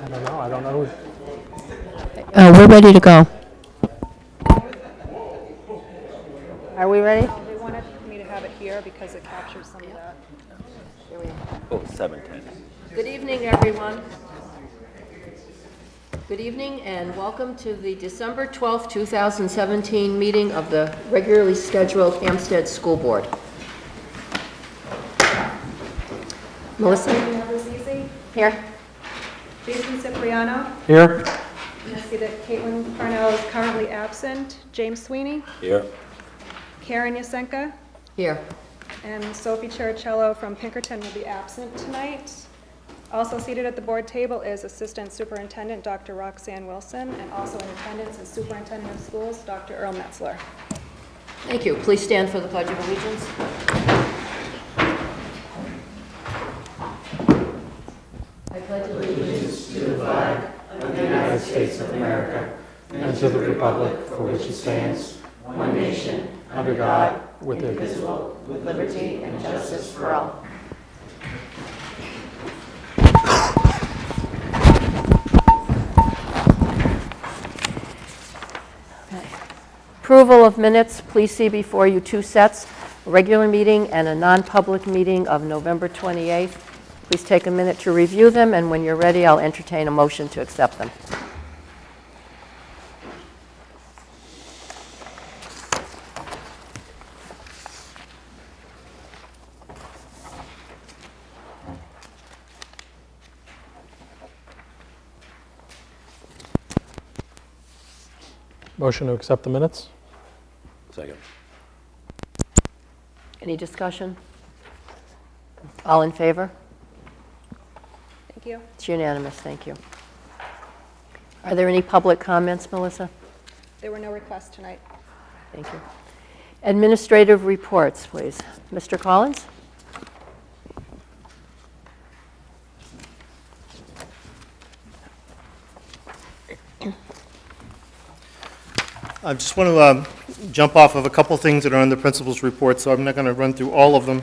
I don't know. I don't know. We're ready to go. Are we ready? They wanted me to have it here because it captures some of that. Here we go. Oh, 7:10. Good evening, everyone. Good evening, and welcome to the December 12th, 2017 meeting of the regularly scheduled Hsdsb School Board. Melissa? Easy. Here. Jason Cipriano. Here. I see that Caitlin Parnell is currently absent. James Sweeney. Here. Karen Yasenka. Here. And Sophie Chiricello from Pinkerton will be absent tonight. Also seated at the board table is Assistant Superintendent Dr. Roxanne Wilson, and also in attendance is Superintendent of Schools Dr. Earl Metzler. Thank you. Please stand for the Pledge of Allegiance. I pledge allegiance to the flag of the United States of America and to the republic for which it stands, one nation, under God, indivisible, with liberty and justice for all. Approval of minutes. Please see before you two sets, a regular meeting and a non-public meeting of November 28th. Please take a minute to review them, and when you're ready, I'll entertain a motion to accept them. Motion to accept the minutes. Second. Any discussion? All in favor? Thank you. It's unanimous. Thank you. Are there any public comments, Melissa? There were no requests tonight. Thank you. Administrative reports, please. Mr. Collins? I just want to jump off of a couple things that are on the principal's report, so I'm not going to run through all of them.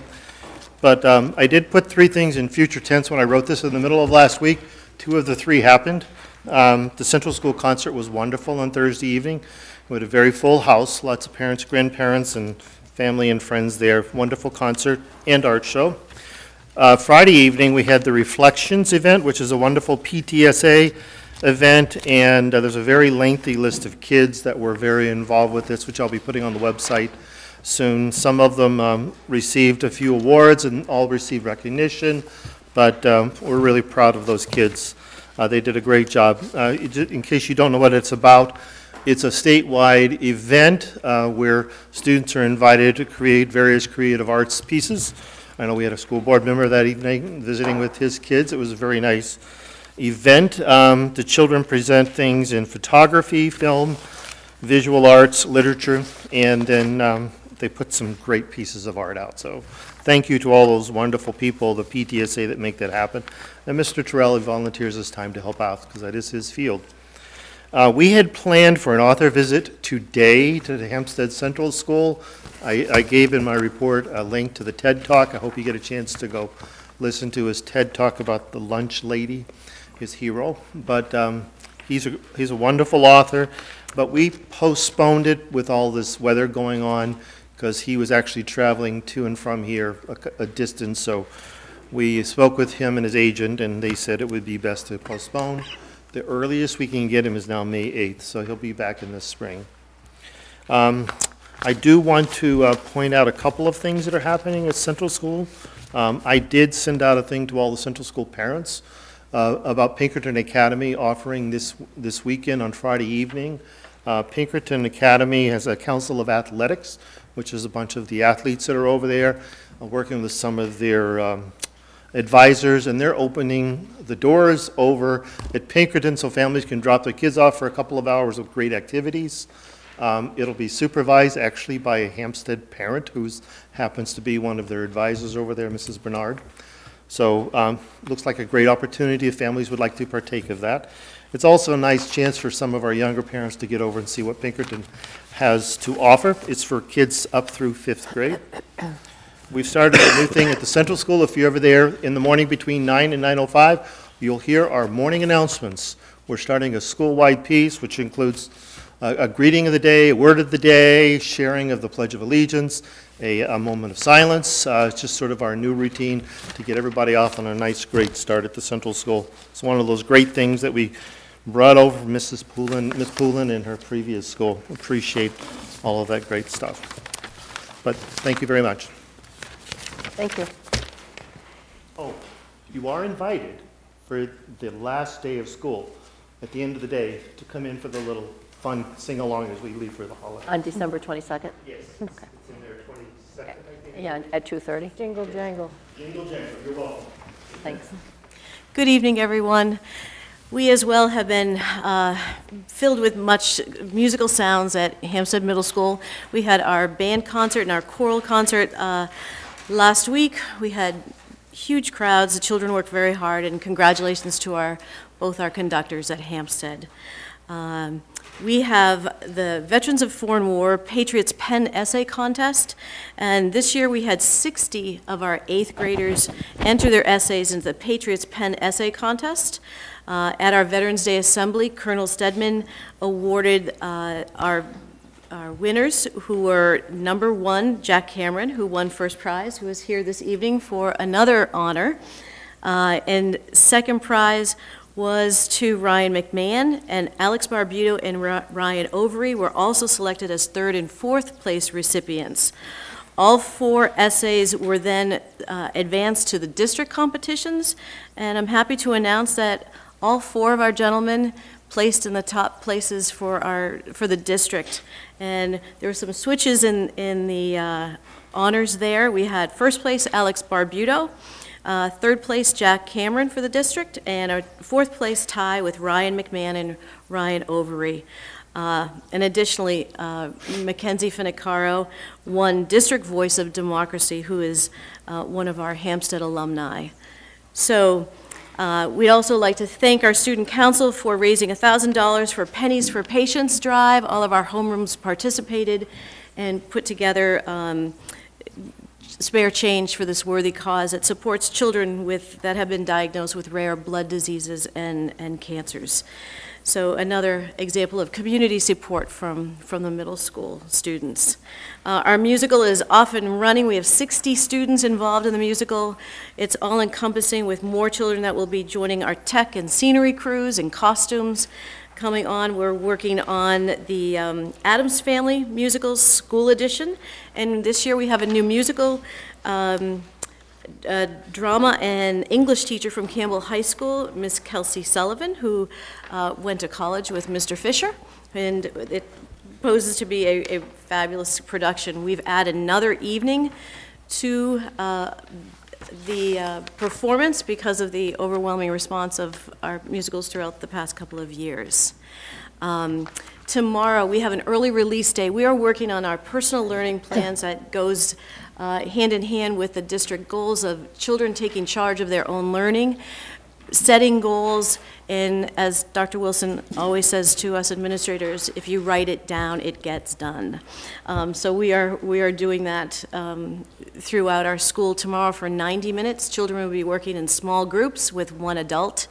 But I did put 3 things in future tense when I wrote this in the middle of last week. 2 of the 3 happened. The Central School concert was wonderful on Thursday evening. We had a very full house, lots of parents, grandparents, and family and friends there. Wonderful concert and art show. Friday evening, we had the Reflections event, which is a wonderful PTSA event, and there's a very lengthy list of kids that were very involved with this, which I'll be putting on the website soon. Some of them received a few awards and all received recognition, but we're really proud of those kids. They did a great job. In case you don't know what it's about, it's a statewide event where students are invited to create various creative arts pieces. I know we had a school board member that evening visiting with his kids. It was a very nice event. The children present things in photography, film, visual arts, literature, and then they put some great pieces of art out. So thank you to all those wonderful people, the PTSA, that make that happen. And Mr. Torelli volunteers his time to help out because that is his field. We had planned for an author visit today to the Hempstead Central School. I gave in my report a link to the TED Talk. I hope you get a chance to go listen to his TED Talk about the lunch lady, his hero. But he's a wonderful author. But we postponed it with all this weather going on because he was actually traveling to and from here a distance. So we spoke with him and his agent, and they said it would be best to postpone. The earliest we can get him is now May 8th, so he'll be back in the spring. I do want to point out a couple of things that are happening at Central School. I did send out a thing to all the Central School parents about Pinkerton Academy offering this weekend on Friday evening. Pinkerton Academy has a Council of Athletics, which is a bunch of the athletes that are over there, working with some of their advisors, and they're opening the doors over at Pinkerton so families can drop their kids off for a couple of hours of great activities. It'll be supervised actually by a Hempstead parent who happens to be one of their advisors over there, Mrs. Bernard. So looks like a great opportunity if families would like to partake of that. It's also a nice chance for some of our younger parents to get over and see what Pinkerton has to offer. It's for kids up through 5th grade. We've started a new thing at the Central School. If you're ever there in the morning between 9 and 9:05, you'll hear our morning announcements. We're starting a school-wide piece, which includes a greeting of the day, a word of the day, sharing of the Pledge of Allegiance, a moment of silence. It's just sort of our new routine to get everybody off on a nice, great start at the Central School. It's one of those great things that we brought over from Miss Poulin in her previous school. Appreciate all of that great stuff. But thank you very much. Thank you. Oh, you are invited for the last day of school, at the end of the day, to come in for the little fun sing-along as we leave for the holiday. On December 22nd? Yes. Okay. It's in there, 22nd, I think. Yeah, at 2:30. Jingle jangle. Jingle jangle, you're welcome. Thanks. Good evening, everyone. We as well have been filled with much musical sounds at Hsdsb Middle School. We had our band concert and our choral concert last week. We had huge crowds. The children worked very hard, and congratulations to both our conductors at Hampstead. We have the Veterans of Foreign War Patriots Pen Essay Contest, and this year we had 60 of our 8th graders enter their essays into the Patriots Pen Essay Contest. At our Veterans Day Assembly, Colonel Stedman awarded our winners, who were number 1, Jack Cameron, who won first prize, who is here this evening for another honor, and second prize was to Ryan McMahon, and Alex Barbuto and Ryan Overy were also selected as 3rd and 4th place recipients. All 4 essays were then advanced to the district competitions, and I'm happy to announce that all 4 of our gentlemen placed in the top places for the district. And there were some switches in the honors there. We had first place Alex Barbuto, 3rd place Jack Cameron for the district, and a 4th place tie with Ryan McMahon and Ryan Overy. And additionally, Mackenzie Finicaro won District Voice of Democracy, who is one of our Hampstead alumni. So we'd also like to thank our student council for raising $1,000 for Pennies for Patients drive. All of our homerooms participated and put together spare change for this worthy cause that supports children that have been diagnosed with rare blood diseases and cancers. So another example of community support from the middle school students. Our musical is off and running. We have 60 students involved in the musical. It's all-encompassing, with more children that will be joining our tech and scenery crews and costumes. Coming on, we're working on the Addams Family Musicals School Edition, and this year we have a new musical drama and English teacher from Campbell High School, Miss Kelsey Sullivan, who went to college with Mr. Fisher, and it poses to be a fabulous production. We've added another evening to the performance because of the overwhelming response of our musicals throughout the past couple of years. Tomorrow we have an early release day. We are working on our personal learning plans that goes hand in hand with the district goals of children taking charge of their own learning, setting goals, and as Dr. Wilson always says to us administrators, if you write it down, it gets done. So we are doing that throughout our school tomorrow for 90 minutes. Children will be working in small groups with 1 adult,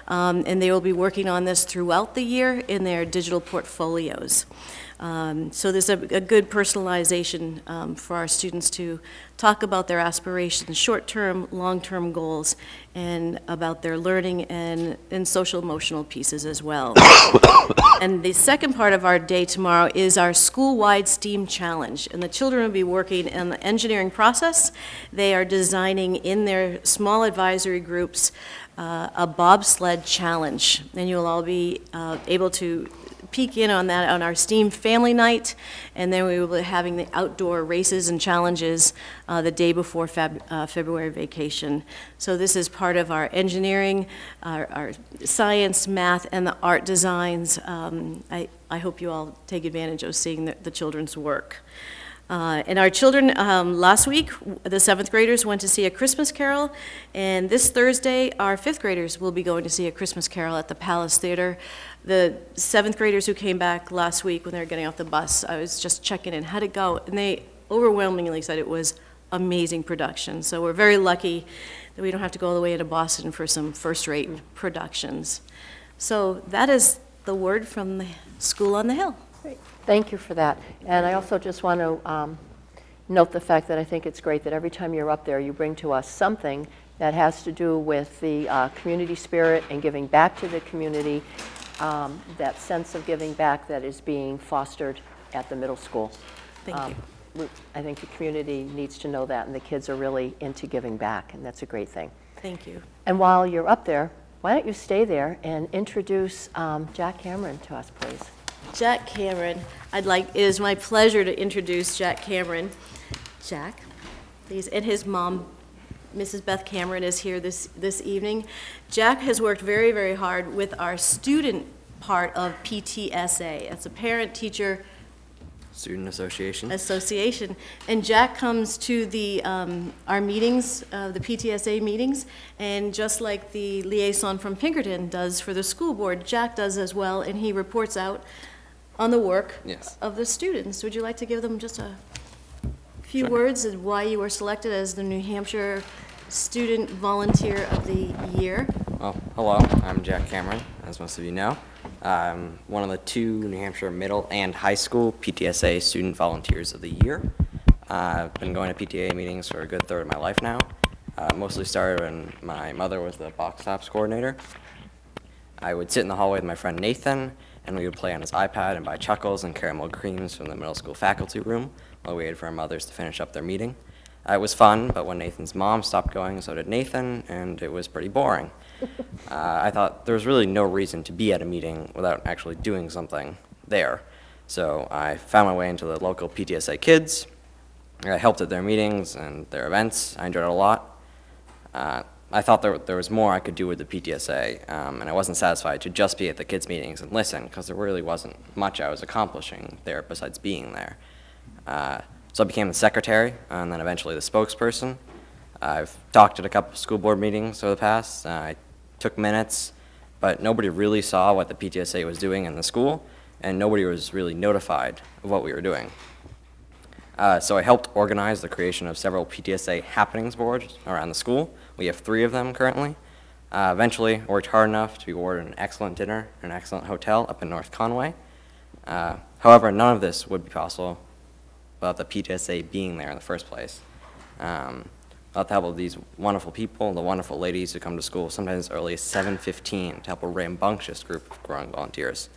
and they will be working on this throughout the year in their digital portfolios. So there's a good personalization for our students to talk about their aspirations, short-term, long-term goals, and about their learning and social-emotional pieces as well. And the second part of our day tomorrow is our school-wide STEAM challenge, and the children will be working in the engineering process. They are designing in their small advisory groups a bobsled challenge, and you'll all be able to peek in on that on our STEAM family night, and then we will be having the outdoor races and challenges the day before February vacation. So this is part of our engineering, our science, math, and the art designs. I hope you all take advantage of seeing the children's work. And our children, last week, the 7th graders went to see A Christmas Carol, and this Thursday, our 5th graders will be going to see A Christmas Carol at the Palace Theater. The 7th graders who came back last week when they were getting off the bus, I was just checking in, how'd it go? And they overwhelmingly said it was amazing production. So we're very lucky that we don't have to go all the way into Boston for some first-rate productions. So that is the word from the School on the Hill. Great. Thank you for that. And I also just want to note the fact that I think it's great that every time you're up there, you bring to us something that has to do with the community spirit and giving back to the community, that sense of giving back that is being fostered at the middle school. Thank you. I think the community needs to know that, and the kids are really into giving back, and that's a great thing. Thank you. And while you're up there, why don't you stay there and introduce Jack Cameron to us, please. Jack Cameron, it is my pleasure to introduce Jack Cameron. Jack, please, and his mom, Mrs. Beth Cameron, is here this evening. Jack has worked very, very hard with our student part of PTSA. It's a parent-teacher Student Association. And Jack comes to the our meetings, the PTSA meetings, and just like the liaison from Pinkerton does for the school board, Jack does as well, and he reports out on the work of the students. Would you like to give them just a few words and why you were selected as the New Hampshire Student Volunteer of the Year? Well, hello, I'm Jack Cameron, as most of you know. I'm one of the 2 New Hampshire middle and high school PTSA Student Volunteers of the Year. I've been going to PTA meetings for a good third of my life now. Mostly started when my mother was the box tops coordinator. I would sit in the hallway with my friend Nathan, and we would play on his iPad and buy Chuckles and caramel creams from the middle school faculty room while we waited for our mothers to finish up their meeting. It was fun, but when Nathan's mom stopped going, so did Nathan, and it was pretty boring. I thought there was really no reason to be at a meeting without actually doing something there. So I found my way into the local PTSA kids. I helped at their meetings and their events. I enjoyed it a lot. I thought there was more I could do with the PTSA, and I wasn't satisfied to just be at the kids' meetings and listen, because there really wasn't much I was accomplishing there besides being there. So I became the secretary, and then eventually the spokesperson. I've talked at a couple school board meetings over the past. I took minutes, but nobody really saw what the PTSA was doing in the school, and nobody was really notified of what we were doing. So I helped organize the creation of several PTSA happenings boards around the school. We have 3 of them currently. Eventually worked hard enough to be awarded an excellent dinner in an excellent hotel up in North Conway. However, none of this would be possible without the PTSA being there in the first place. Without the help of these wonderful people, the wonderful ladies who come to school sometimes as early as 7:15 to help a rambunctious group of growing volunteers.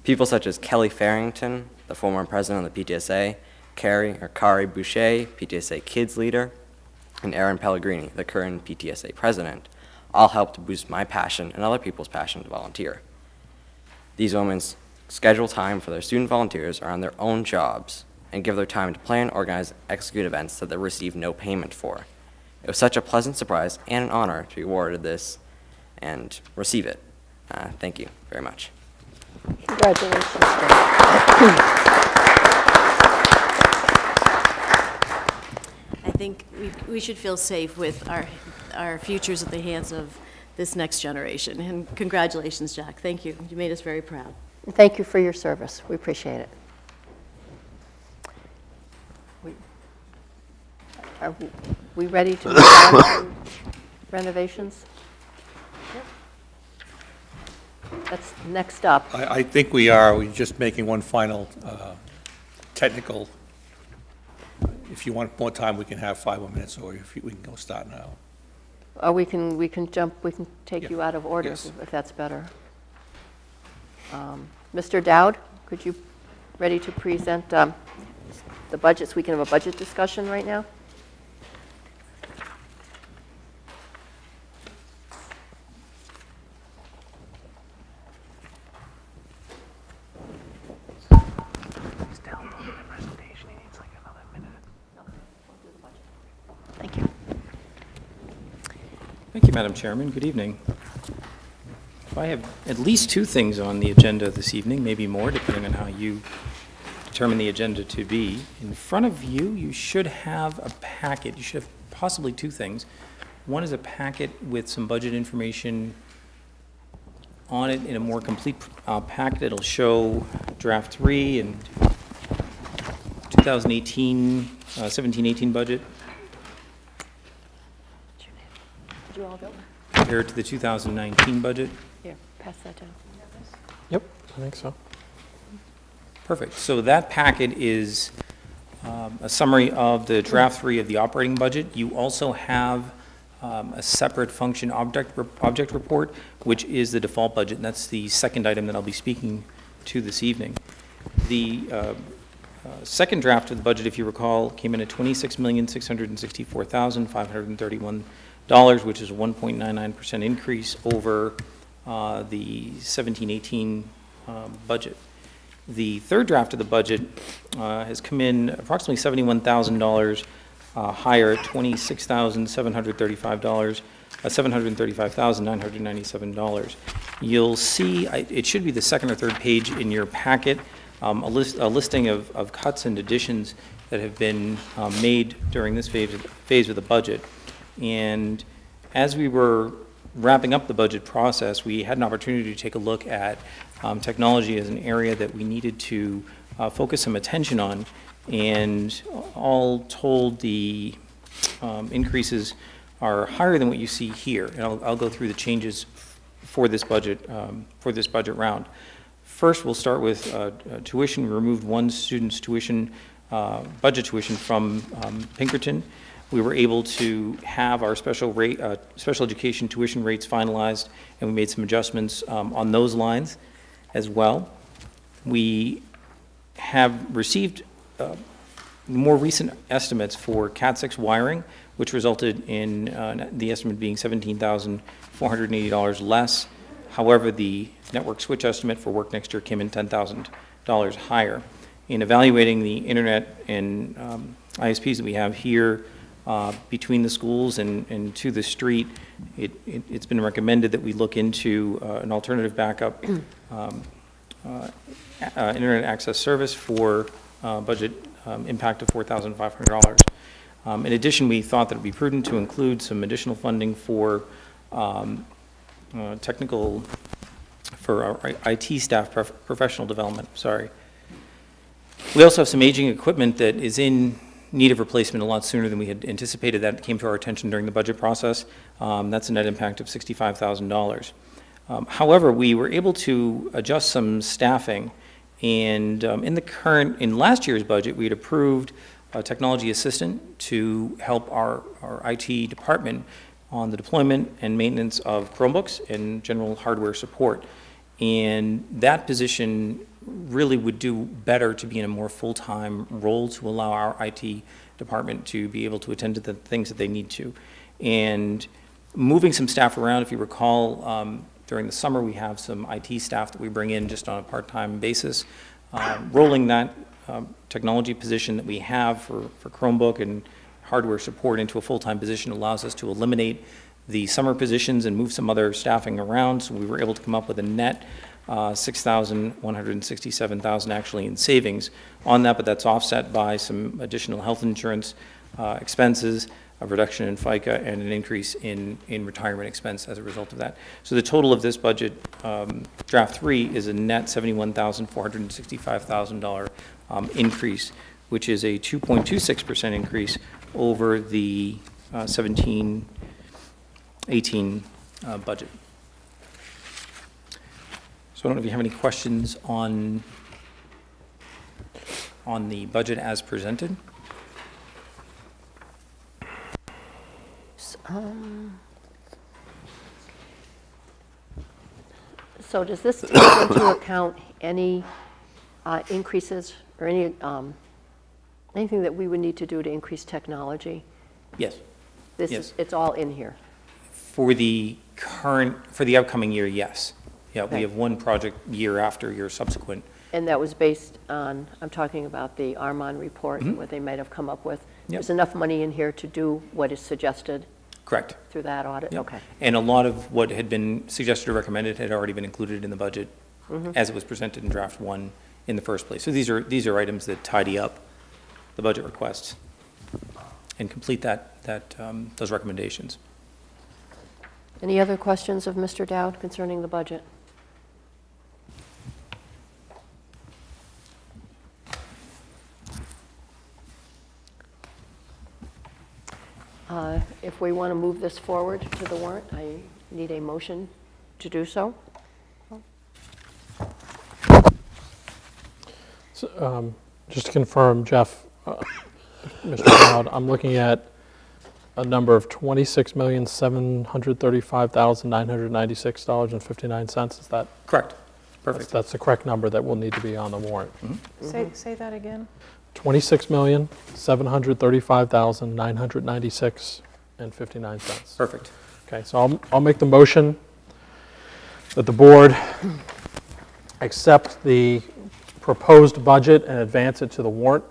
People such as Kelly Farrington, the former president of the PTSA, Kari Boucher, PTSA Kids leader, and Erin Pellegrini, the current PTSA president, all help to boost my passion and other people's passion to volunteer. These women schedule time for their student volunteers around their own jobs and give their time to plan, organize, execute events that they receive no payment for. It was such a pleasant surprise and an honor to be awarded this and receive it. Thank you very much. Congratulations. I think we should feel safe with our futures at the hands of this next generation. And congratulations, Jack. Thank you. You made us very proud. Thank you for your service. We appreciate it. Are we ready to move on to renovations? That's next up. I think we are. We're just making one final technical. If you want more time, we can have 5 more minutes, or if we can go start now. Or we can take Yeah. you out of order Yes. if that's better. Mr. Dowd, could you, ready to present the budget so we can have a budget discussion right now? Thank you. Thank you, Madam Chairman. Good evening. I have at least 2 things on the agenda this evening, maybe more, depending on how you determine the agenda to be. In front of you, you should have a packet. You should have possibly 2 things. One is a packet with some budget information on it in a more complete packet. It'll show draft 3 and 2018, 17-18 budget, compared to the 2019 budget. Here, pass that down. Yep, I think so. Perfect. So that packet is a summary of the draft 3 of the operating budget. You also have a separate function object report, which is the default budget, and that's the second item that I'll be speaking to this evening. The second draft of the budget, if you recall, came in at $26,664,531, which is a 1.99% increase over the 17-18 budget. The third draft of the budget has come in approximately $71,000 higher at $735,997. You'll see, it should be the second or third page in your packet, a listing of cuts and additions that have been made during this phase of the budget. And as we were wrapping up the budget process, we had an opportunity to take a look at technology as an area that we needed to focus some attention on. And all told, the increases are higher than what you see here. And I'll go through the changes for this budget round. First, we'll start with tuition. We removed one student's tuition, budget tuition from Pinkerton. We were able to have our special education tuition rates finalized, and we made some adjustments on those lines as well. We have received more recent estimates for Cat 6 wiring, which resulted in the estimate being $17,480 less. However, the network switch estimate for work next year came in $10,000 higher. In evaluating the internet and ISPs that we have here between the schools and to the street, it's been recommended that we look into an alternative backup internet access service for budget impact of $4,500. In addition, we thought that it would be prudent to include some additional funding for our IT staff professional development, sorry. We also have some aging equipment that is in need of replacement a lot sooner than we had anticipated. That came to our attention during the budget process. That's a net impact of $65,000. However, we were able to adjust some staffing, and in last year's budget, we had approved a technology assistant to help our IT department on the deployment and maintenance of Chromebooks and general hardware support. And that position really would do better to be in a more full-time role to allow our IT department to be able to attend to the things that they need to. And moving some staff around, if you recall, during the summer we have some IT staff that we bring in just on a part-time basis. Rolling that technology position that we have for Chromebook and hardware support into a full-time position allows us to eliminate the summer positions and move some other staffing around. So we were able to come up with a net $6,167,000 actually in savings on that, but that's offset by some additional health insurance expenses, a reduction in FICA, and an increase in retirement expense as a result of that. So the total of this budget, draft 3, is a net $71,465,000 increase, which is a 2.26% increase over the 17-18 budget. So I don't know if you have any questions on the budget as presented. So does this take into account any increases or anything that we would need to do to increase technology? Yes. It's all in here. For the upcoming year, yes. Yeah, Okay. we have one project year after year subsequent. And that was based on, I'm talking about the Armonne report, and what they might have come up with. Yep. There's enough money in here to do what is suggested Correct. through that audit? Yep. Okay. And a lot of what had been suggested or recommended had already been included in the budget as it was presented in draft 1 in the first place. So these are items that tidy up the budget requests and complete those recommendations. Any other questions of Mr. Dowd concerning the budget? if we want to move this forward to the warrant, I need a motion to do so. Just to confirm, Jeff, Mr. Dowd, I'm looking at a number of $26,735,996.59. Is that Correct. Perfect. That's the correct number that will need to be on the warrant? Say that again. $26,735,996.59. Perfect. Okay, so I'll make the motion that the board accept the proposed budget and advance it to the warrant.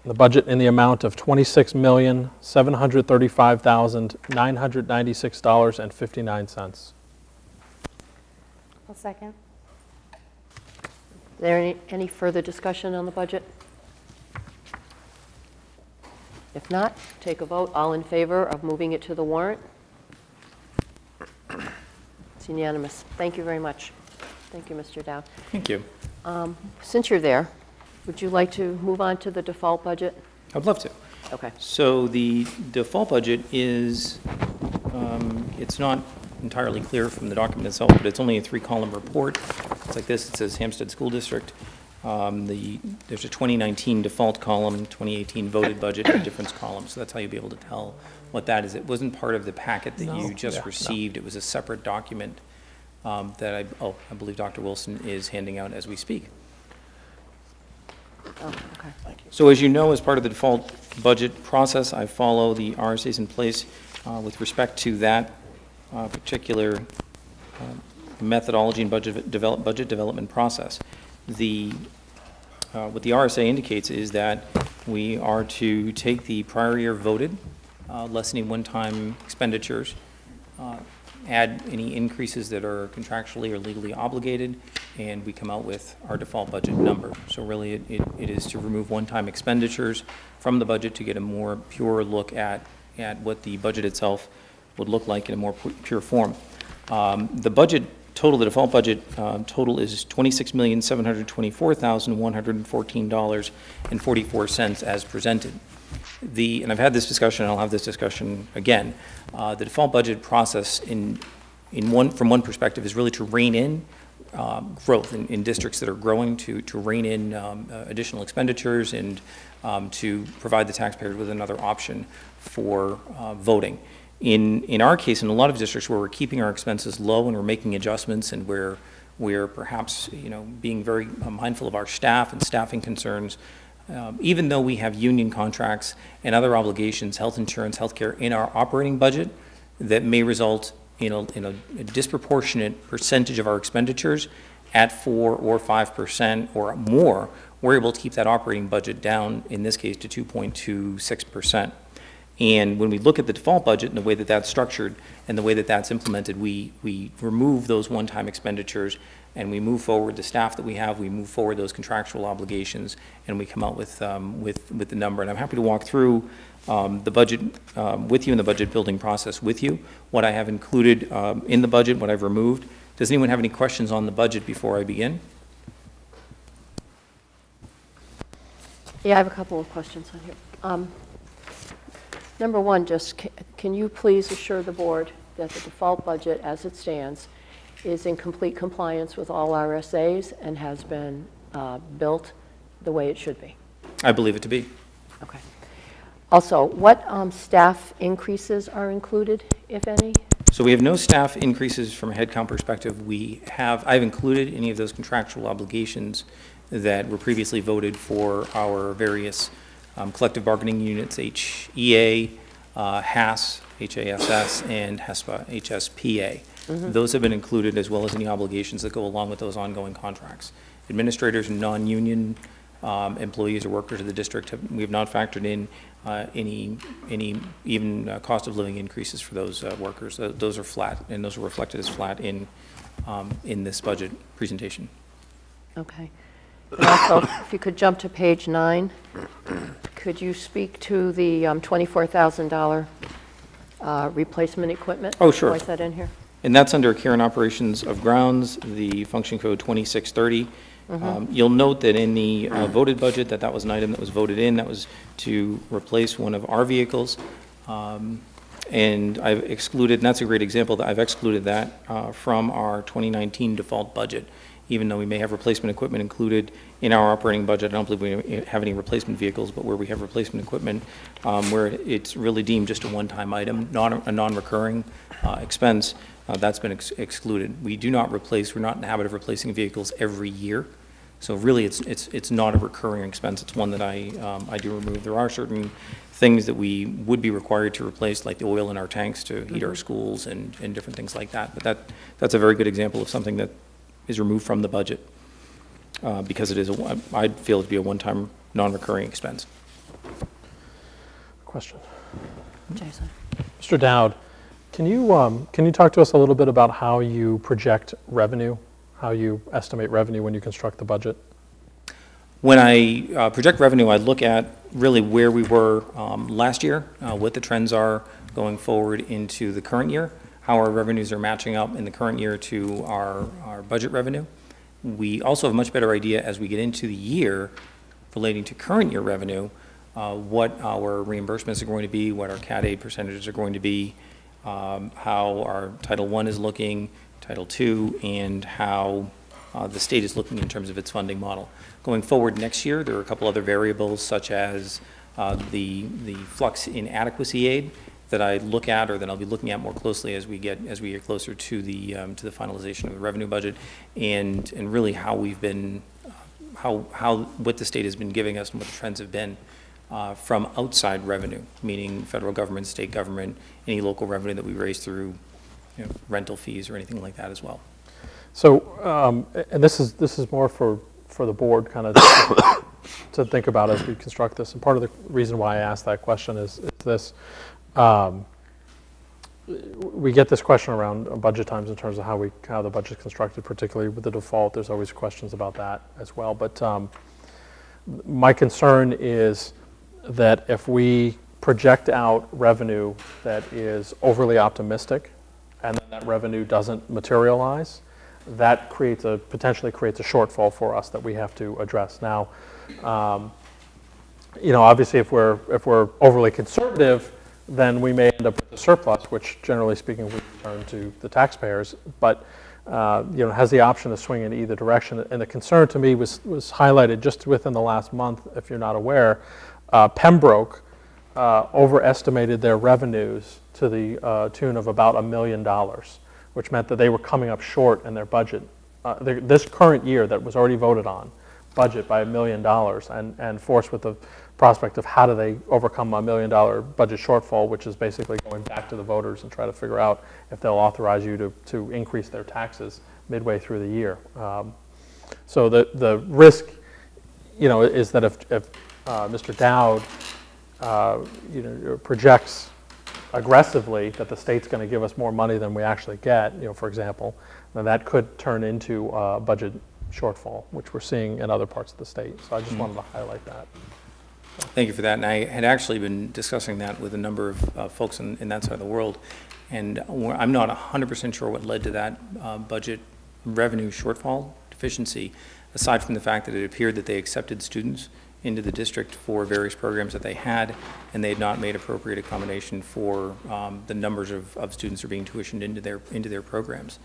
The budget in the amount of $26,735,996.59. I'll second. Is there any further discussion on the budget? If not, take a vote. All in favor of moving it to the warrant? It's unanimous. Thank you very much. Thank you, Mr. Dowd. Thank you. Since you're there, would you like to move on to the default budget? I'd love to. Okay. So the default budget is, it's not entirely clear from the document itself, but it's only a 3-column report. It's like this. It says Hempstead School District. There's a 2019 default column, 2018 voted budget, and difference column. So that's how you'll be able to tell what that is. It wasn't part of the packet that you just received. It was a separate document that I believe Dr. Wilson is handing out as we speak. Oh, okay. So as you know, as part of the default budget process, I follow the RSAs in place with respect to that particular methodology and budget development process. What the RSA indicates is that we are to take the prior year voted, lessening one-time expenditures, add any increases that are contractually or legally obligated, and we come out with our default budget number. So really it is to remove one-time expenditures from the budget to get a more pure look at what the budget itself would look like in a more pure form. The budget total, the default budget total is $26,724,114.44 as presented. And I've had this discussion, and I'll have this discussion again. The default budget process from one perspective is really to rein in growth in districts that are growing, to rein in additional expenditures, and to provide the taxpayers with another option for voting. In our case, in a lot of districts where we're keeping our expenses low and we're making adjustments, and where we're perhaps being very mindful of our staff and staffing concerns, even though we have union contracts and other obligations, health insurance, healthcare, in our operating budget that may result in a disproportionate percentage of our expenditures at 4 or 5% or more, we're able to keep that operating budget down, in this case, to 2.26%. And when we look at the default budget and the way that that's structured and the way that that's implemented, we remove those one-time expenditures, and we move forward the staff that we have, we move forward those contractual obligations, and we come out with the number. And I'm happy to walk through the budget with you and the budget building process with you, what I have included in the budget, what I've removed. Does anyone have any questions on the budget before I begin? Yeah, I have a couple of questions on here. Number one, just can you please assure the board that the default budget as it stands is in complete compliance with all RSAs and has been built the way it should be? I believe it to be. Okay. Also, what staff increases are included, if any? So we have no staff increases from a headcount perspective. I've included any of those contractual obligations that were previously voted for our various collective bargaining units, HEA, HASS, HASS, and HESPA, HSPA. Mm-hmm. Those have been included, as well as any obligations that go along with those ongoing contracts. Administrators and non-union employees or workers of the district, we have not factored in any even cost of living increases for those workers. Those are flat, and those are reflected as flat in this budget presentation. Okay. And also, if you could jump to page 9, could you speak to the $24,000 replacement equipment? Oh, sure. Why is that in here? And that's under care and operations of grounds, the function code 2630. Mm-hmm. You'll note that in the voted budget that was an item that was voted in. That was to replace one of our vehicles. and I've excluded, and that's a great example, that I've excluded that from our 2019 default budget. Even though we may have replacement equipment included in our operating budget, I don't believe we have any replacement vehicles, but where we have replacement equipment, where it's really deemed just a one-time item, not a non-recurring expense, that's been excluded. We do not replace, we're not in the habit of replacing vehicles every year. So really, it's not a recurring expense. It's one that I do remove. There are certain things that we would be required to replace, like the oil in our tanks to heat our schools and different things like that. But that's a very good example of something that is removed from the budget because it is, I feel it to be a one-time, non-recurring expense. Question. Jason. Mr. Dowd, can you talk to us a little bit about how you project revenue, how you estimate revenue when you construct the budget? When I project revenue, I look at really where we were last year, what the trends are going forward into the current year, how our revenues are matching up in the current year to our budget revenue. We also have a much better idea as we get into the year relating to current year revenue, what our reimbursements are going to be, what our CAT aid percentages are going to be, how our Title I is looking, Title II, and how the state is looking in terms of its funding model. Going forward next year, there are a couple other variables such as the flux inadequacy aid that I look at, or that I'll be looking at more closely as we get closer to the finalization of the revenue budget, and really how we've been, what the state has been giving us and what the trends have been from outside revenue, meaning federal government, state government, any local revenue that we raise through rental fees or anything like that as well. So, and this is more for the board kind of to think about as we construct this. And part of the reason why I asked that question is this. We get this question around budget times in terms of how the budget is constructed, particularly with the default. There's always questions about that as well. But my concern is that if we project out revenue that is overly optimistic and then that revenue doesn't materialize, that potentially creates a shortfall for us that we have to address. Now, obviously if we're overly conservative, then we may end up with a surplus, which generally speaking we return to the taxpayers, but has the option to swing in either direction. And the concern to me was highlighted just within the last month, if you're not aware. Pembroke overestimated their revenues to the tune of about $1 million, which meant that they were coming up short in their budget. This current year that was already voted on, budget by $1 million, and forced with the prospect of how do they overcome a $1 million budget shortfall, which is basically going back to the voters and try to figure out if they'll authorize you to increase their taxes midway through the year. So the risk, is that if Mr. Dowd, projects aggressively that the state's going to give us more money than we actually get, for example, then that could turn into a budget shortfall, which we're seeing in other parts of the state. So I just wanted to highlight that. Thank you for that. And I had actually been discussing that with a number of folks in that side of the world. And I'm not 100% sure what led to that budget revenue shortfall deficiency, aside from the fact that it appeared that they accepted students into the district for various programs that they had, and they had not made appropriate accommodation for the numbers of students who are being tuitioned into their programs,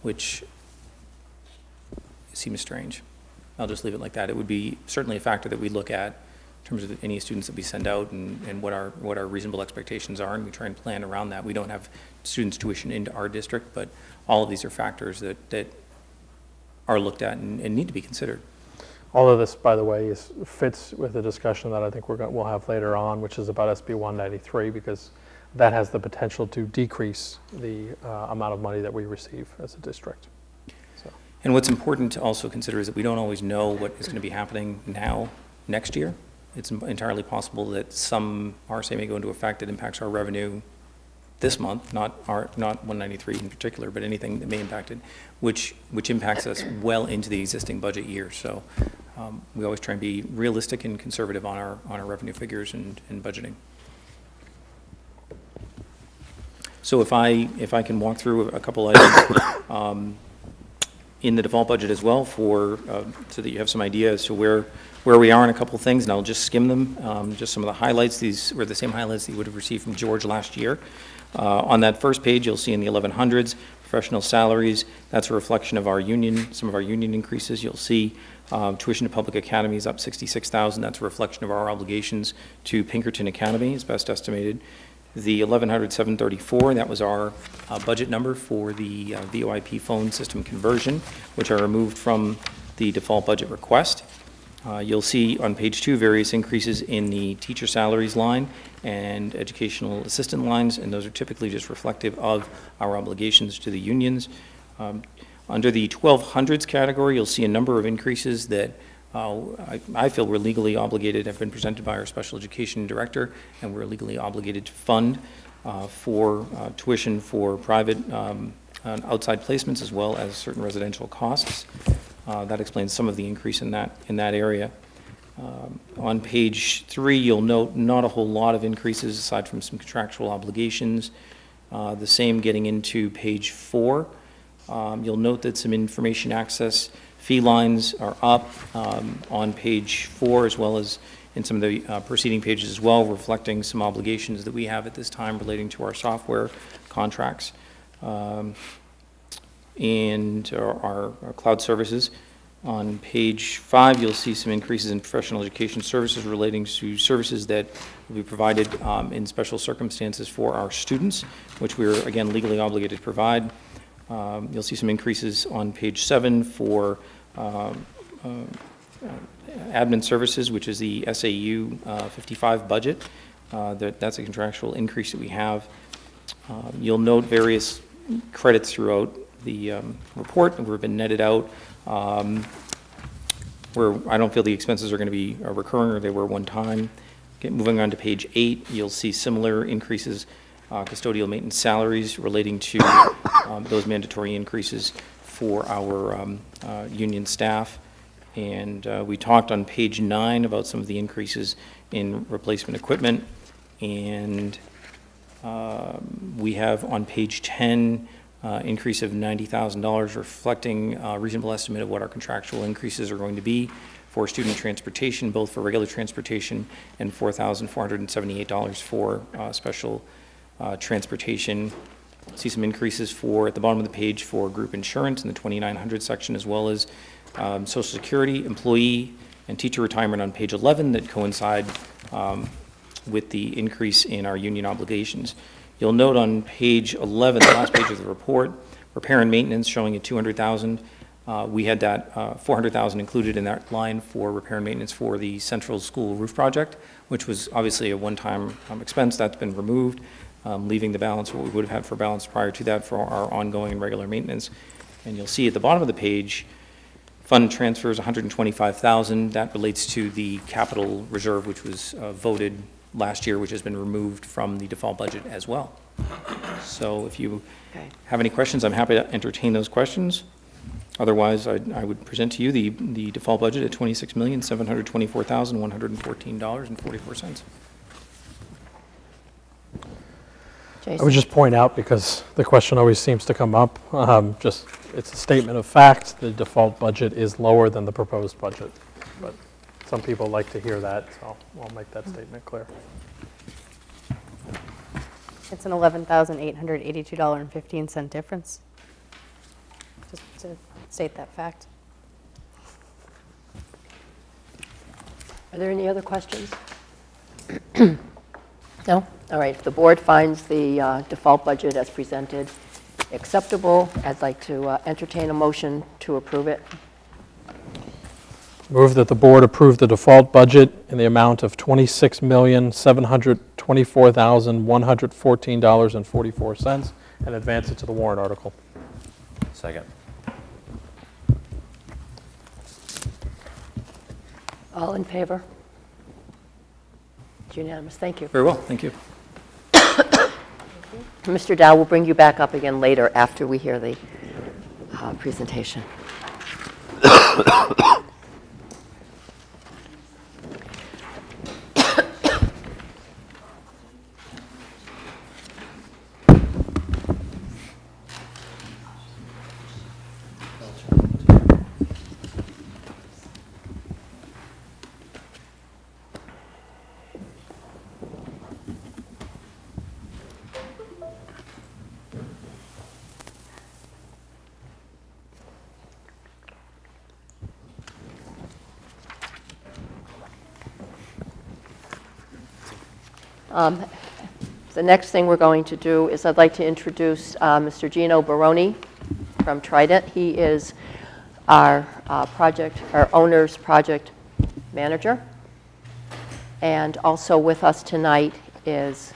which seems strange. I'll just leave it like that. It would be certainly a factor that we look at in terms of any students that we send out and what our reasonable expectations are, and we try and plan around that. We don't have students tuition into our district, but all of these are factors that are looked at and need to be considered. All of this, by the way, fits with the discussion that I think we'll have later on, which is about SB 193, because that has the potential to decrease the amount of money that we receive as a district. So. And what's important to also consider is that we don't always know what is going to be happening next year. It's entirely possible that some RSA may go into effect that impacts our revenue this month, not 193 in particular, but anything that may impact it, which impacts us well into the existing budget year. So we always try and be realistic and conservative on our revenue figures and budgeting. So if I can walk through a couple items in the default budget as well for, so that you have some idea as to where we are in a couple of things, and I'll just skim them, just some of the highlights. These were the same highlights that you would have received from George last year. On that first page, you'll see in the 1100s, professional salaries. That's a reflection of our union, some of our union increases. You'll see tuition to public academies up $66,000. That's a reflection of our obligations to Pinkerton Academy, as best estimated. The 1100-734, that was our budget number for the VoIP phone system conversion, which I removed from the default budget request. You'll see on page 2 various increases in the teacher salaries line and educational assistant lines, and those are typically just reflective of our obligations to the unions. Under the 1200s category, you'll see a number of increases that I feel we're legally obligated, have been presented by our special education director, and we're legally obligated to fund for tuition for private outside placements as well as certain residential costs. That explains some of the increase in that area. On page 3, you'll note not a whole lot of increases aside from some contractual obligations. The same getting into page 4. You'll note that some information access fee lines are up on page 4 as well as in some of the preceding pages as well, reflecting some obligations that we have at this time relating to our software contracts. And our cloud services. On page 5, you'll see some increases in professional education services relating to services that will be provided in special circumstances for our students, which we're, again, legally obligated to provide. You'll see some increases on page 7 for admin services, which is the SAU 55 budget. That's a contractual increase that we have. You'll note various credits throughout the report that have been netted out, where I don't feel the expenses are going to be recurring or they were one time. Moving on to page 8, you'll see similar increases, custodial maintenance salaries relating to those mandatory increases for our union staff. And we talked on page 9 about some of the increases in replacement equipment. And we have on page 10 increase of $90,000, reflecting a reasonable estimate of what our contractual increases are going to be for student transportation, both for regular transportation and $4,478 for special transportation. See some increases for, at the bottom of the page, for group insurance in the 2900 section, as well as Social Security, employee, and teacher retirement on page 11 that coincide with the increase in our union obligations. You'll note on page 11, the last page of the report, repair and maintenance showing at $200,000. We had that $400,000 included in that line for repair and maintenance for the central school roof project, which was obviously a one-time expense. That's been removed, leaving the balance what we would have had for balance prior to that for our ongoing and regular maintenance. And you'll see at the bottom of the page, fund transfers $125,000. That relates to the capital reserve, which was voted last year, which has been removed from the default budget as well. So if you have any questions, I'm happy to entertain those questions. Otherwise, I would present to you the default budget at $26,724,114.44. Jason? I would just point out, because the question always seems to come up, it's a statement of fact, the default budget is lower than the proposed budget. But some people like to hear that, so I'll make that statement clear. It's an $11,882.15 difference. Just to state that fact. Are there any other questions? No? All right. If the board finds the default budget as presented acceptable, I'd like to entertain a motion to approve it. Move that the board approve the default budget in the amount of $26,724,114.44 and advance it to the warrant article. Second. All in favor? It's unanimous. Thank you. Very well, thank you. Mr. Dow, we'll bring you back up again later after we hear the presentation. The next thing we're going to do is I'd like to introduce Mr. Gino Baroni from Trident. He is our owner's project manager. And also with us tonight is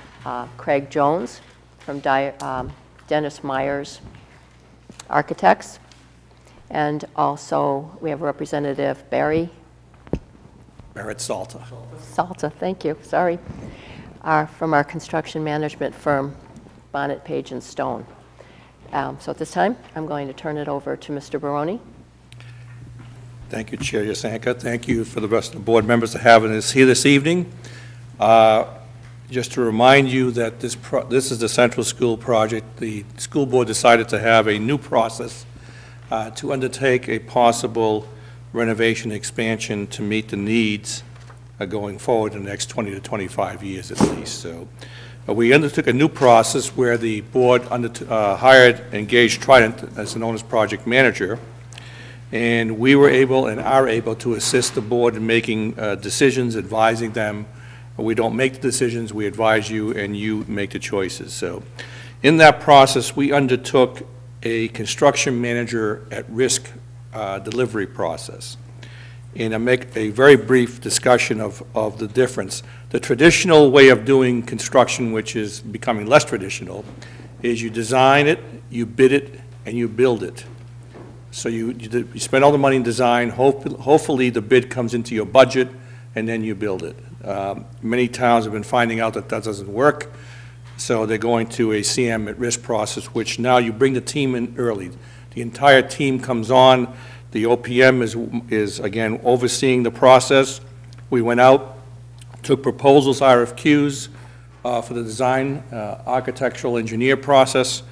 Craig Jones from Dennis Myers Architects. And also we have Representative Barrett Salta. Salta, thank you, sorry. From our construction management firm, Bonnet, Page and Stone. So at this time, I'm going to turn it over to Mr. Baroni. Thank you, Chair Yasanka. Thank you for the rest of the board members for having us here this evening. Just to remind you that this is the Central School project. The school board decided to have a new process to undertake a possible renovation expansion to meet the needs going forward in the next 20 to 25 years at least. So we undertook a new process where the board hired, engaged Trident as an owner's project manager, and we were able and are able to assist the board in making decisions, advising them. We don't make the decisions, we advise you, and you make the choices. So in that process, we undertook a construction manager at risk delivery process. And I make a very brief discussion of the difference. The traditional way of doing construction, which is becoming less traditional, is you design it, you bid it, and you build it. So you spend all the money in design, hopefully the bid comes into your budget, and then you build it. Many towns have been finding out that that doesn't work, so they're going to a CM at risk process, which now you bring the team in early. The entire team comes on. The OPM is again overseeing the process. We went out, took proposals, RFQs for the design architectural engineer process.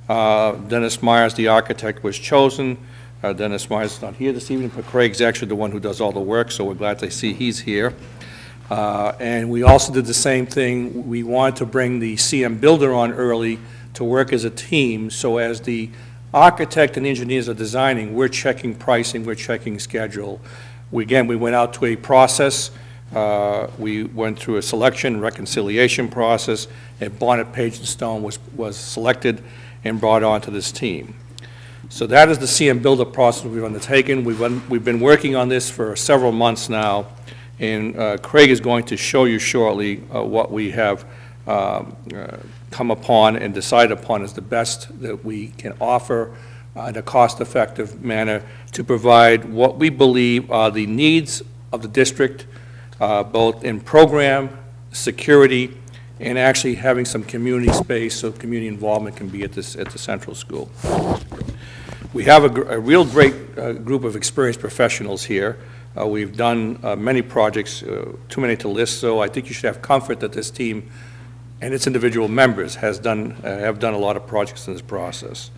Dennis Myers, the architect, was chosen. Dennis Myers is not here this evening, but Craig's actually the one who does all the work, so we're glad to see he's here. And we also did the same thing. We wanted to bring the CM builder on early to work as a team, so as the architect and engineers are designing, we're checking pricing, we're checking schedule. We went out to a process. We went through a selection, reconciliation process, and Bonnet, Page and Stone was selected and brought onto this team. So that is the CM builder process we've undertaken. We've been working on this for several months now, and Craig is going to show you shortly what we have come upon and decided upon as the best that we can offer in a cost-effective manner to provide what we believe are the needs of the district, both in program, security, and actually having some community space so community involvement can be at the Central School. We have a real great group of experienced professionals here. We've done many projects, too many to list, so I think you should have comfort that this team and its individual members have done a lot of projects in this process.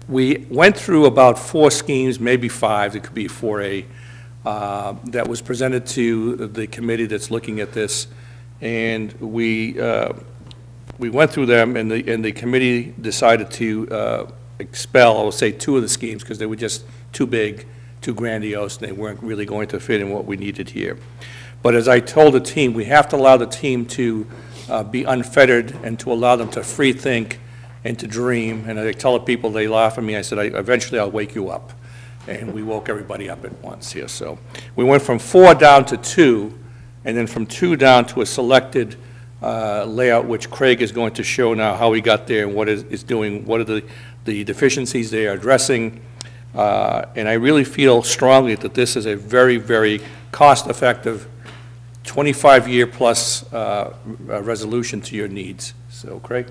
We went through about 4 schemes, maybe 5, it could be 4A, that was presented to the committee that's looking at this, and we went through them, and the committee decided to expel, I would say, 2 of the schemes because they were just too big, too grandiose, and they weren't really going to fit in what we needed here. But as I told the team, we have to allow the team to be unfettered and to allow them to free think and to dream. And I tell the people, they laugh at me, I said, eventually I'll wake you up. And we woke everybody up at once here. So we went from 4 down to 2, and then from 2 down to a selected layout, which Craig is going to show now how we got there and what it's doing, what are the deficiencies they are addressing. And I really feel strongly that this is a very, very cost-effective 25-year plus resolution to your needs. So, Craig?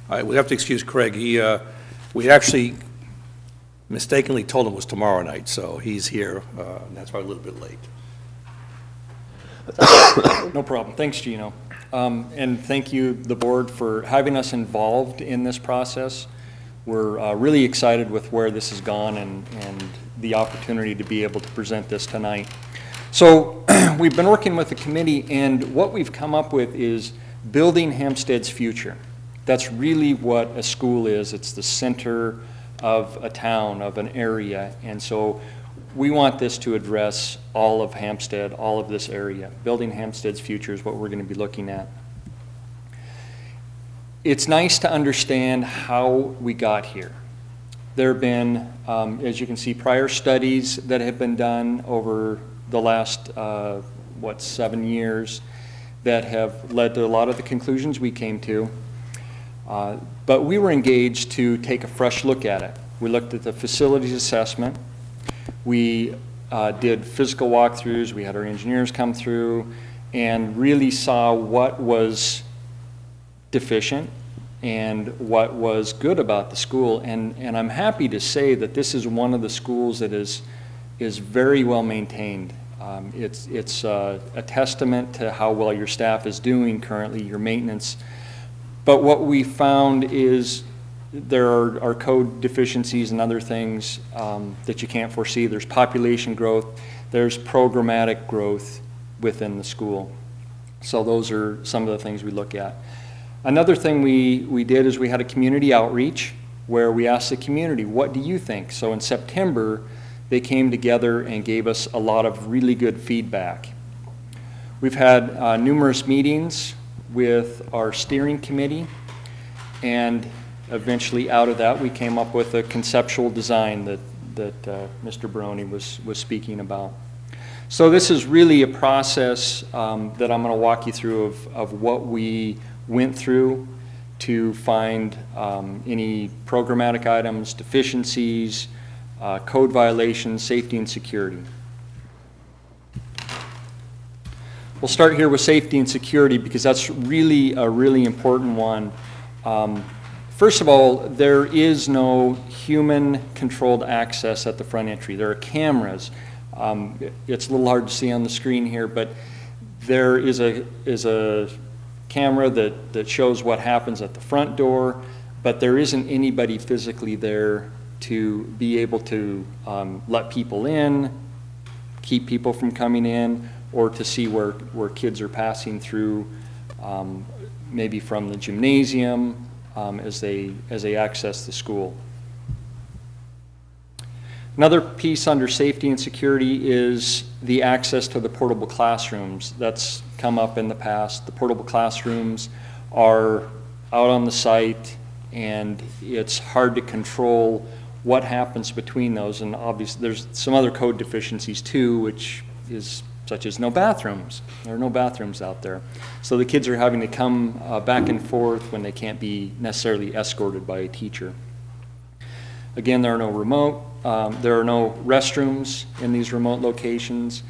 All right, we have to excuse Craig. We actually mistakenly told him it was tomorrow night, so he's here, and that's why we're a little bit late. No problem. Thanks, Gino. And thank you, the board, for having us involved in this process. We're really excited with where this has gone and the opportunity to be able to present this tonight. So we've been working with the committee, and what we've come up with is building Hempstead's future. That's really what a school is. It's the center of a town, of an area. And so we want this to address all of Hampstead, all of this area. Building Hampstead's future is what we're going to be looking at. It's nice to understand how we got here. There have been, as you can see, prior studies that have been done over the last, 7 years that have led to a lot of the conclusions we came to. But we were engaged to take a fresh look at it. We looked at the facilities assessment. We did physical walkthroughs. We had our engineers come through and really saw what was deficient and what was good about the school. And I'm happy to say that this is one of the schools that is very well maintained. It's a testament to how well your staff is doing currently, your maintenance. But what we found is there are code deficiencies and other things that you can't foresee. There's population growth. There's programmatic growth within the school. So those are some of the things we look at. Another thing we did is we had a community outreach where we asked the community, what do you think? So in September, they came together and gave us a lot of really good feedback. We've had numerous meetings with our steering committee, and eventually out of that we came up with a conceptual design that Mr. Baroni was speaking about. So this is really a process that I'm going to walk you through of what we went through to find any programmatic items, deficiencies, code violations, safety and security. We'll start here with safety and security because that's really a really important one. First of all, there is no human-controlled access at the front entry. There are cameras. It's a little hard to see on the screen here, but there is a camera that shows what happens at the front door, but there isn't anybody physically there to be able to let people in, keep people from coming in, or to see where kids are passing through, maybe from the gymnasium as they access the school. Another piece under safety and security is the access to the portable classrooms. That's come up in the past. The portable classrooms are out on the site, and it's hard to control what happens between those. And obviously there's some other code deficiencies too, which is such as no bathrooms. There are no bathrooms out there. So the kids are having to come back and forth when they can't be necessarily escorted by a teacher. Again, there are no restrooms in these remote locations,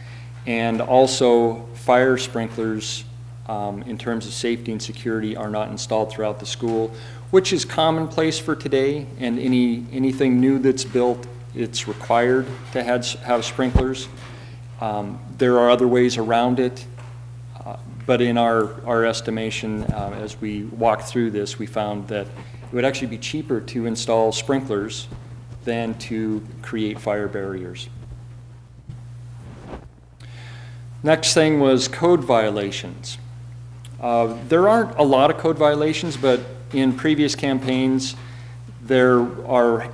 and also fire sprinklers in terms of safety and security are not installed throughout the school, which is commonplace for today, and anything new that's built, it's required to have sprinklers. There are other ways around it, but in our estimation, as we walked through this, we found that it would actually be cheaper to install sprinklers than to create fire barriers. Next thing was code violations. There aren't a lot of code violations, but in previous campaigns, there are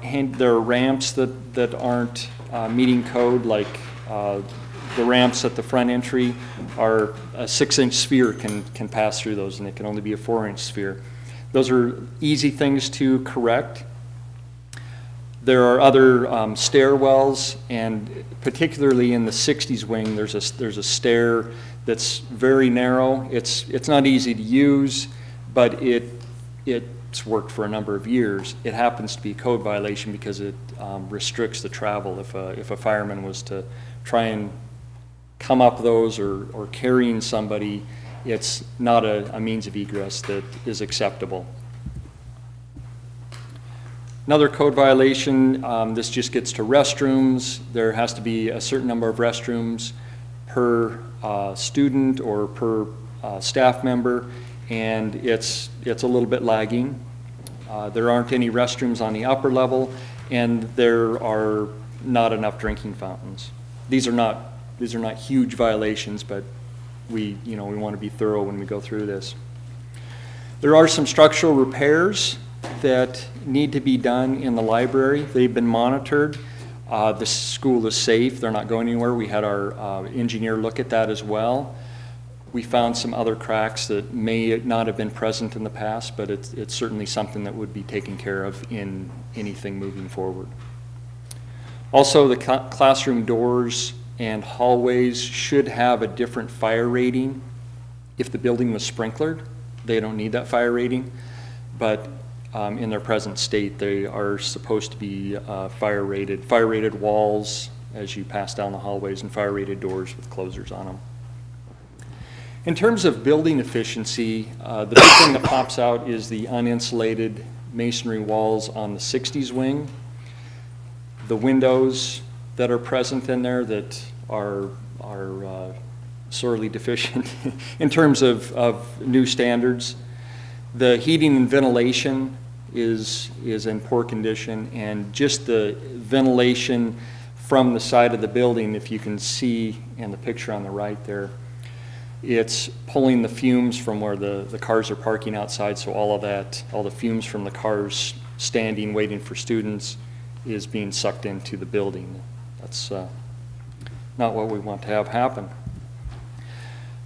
ramps that aren't meeting code, like the ramps at the front entry are a 6-inch sphere can pass through those, and it can only be a 4-inch sphere. Those are easy things to correct. There are other stairwells, and particularly in the 60s wing, there's a stair that's very narrow. It's not easy to use, but it's worked for a number of years. It happens to be a code violation because it restricts the travel. If a fireman was to try and come up those or carrying somebody, it's not a means of egress that is acceptable. Another code violation, this just gets to restrooms. There has to be a certain number of restrooms per student or per staff member, and it's a little bit lagging. There aren't any restrooms on the upper level, and there are not enough drinking fountains. These are not huge violations, but we want to be thorough when we go through this. There are some structural repairs that need to be done in the library. They've been monitored. The school is safe. They're not going anywhere. We had our engineer look at that as well. We found some other cracks that may not have been present in the past, but it's certainly something that would be taken care of in anything moving forward. Also, the classroom doors and hallways should have a different fire rating. If the building was sprinklered, they don't need that fire rating, but in their present state, they are supposed to be fire rated walls as you pass down the hallways, and fire rated doors with closers on them. In terms of building efficiency, the big thing that pops out is the uninsulated masonry walls on the Hsdsb wing. The windows that are present in there that are sorely deficient in terms of new standards. The heating and ventilation is in poor condition, and just the ventilation from the side of the building, if you can see in the picture on the right there, it's pulling the fumes from where the cars are parking outside, so all the fumes from the cars standing waiting for students is being sucked into the building. That's not what we want to have happen.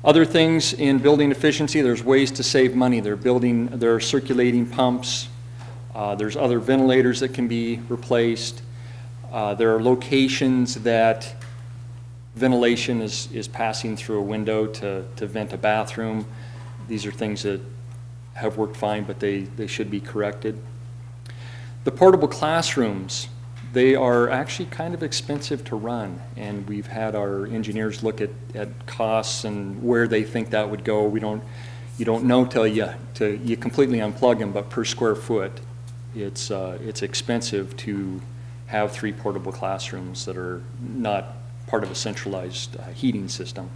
Other things in building efficiency, there's ways to save money. There are circulating pumps. There's other ventilators that can be replaced. There are locations that ventilation is passing through a window to vent a bathroom. These are things that have worked fine, but they should be corrected. The portable classrooms, they are actually kind of expensive to run, and we've had our engineers look at costs and where they think that would go. You don't know till you completely unplug them, but per square foot, it's expensive to have 3 portable classrooms that are not part of a centralized heating system.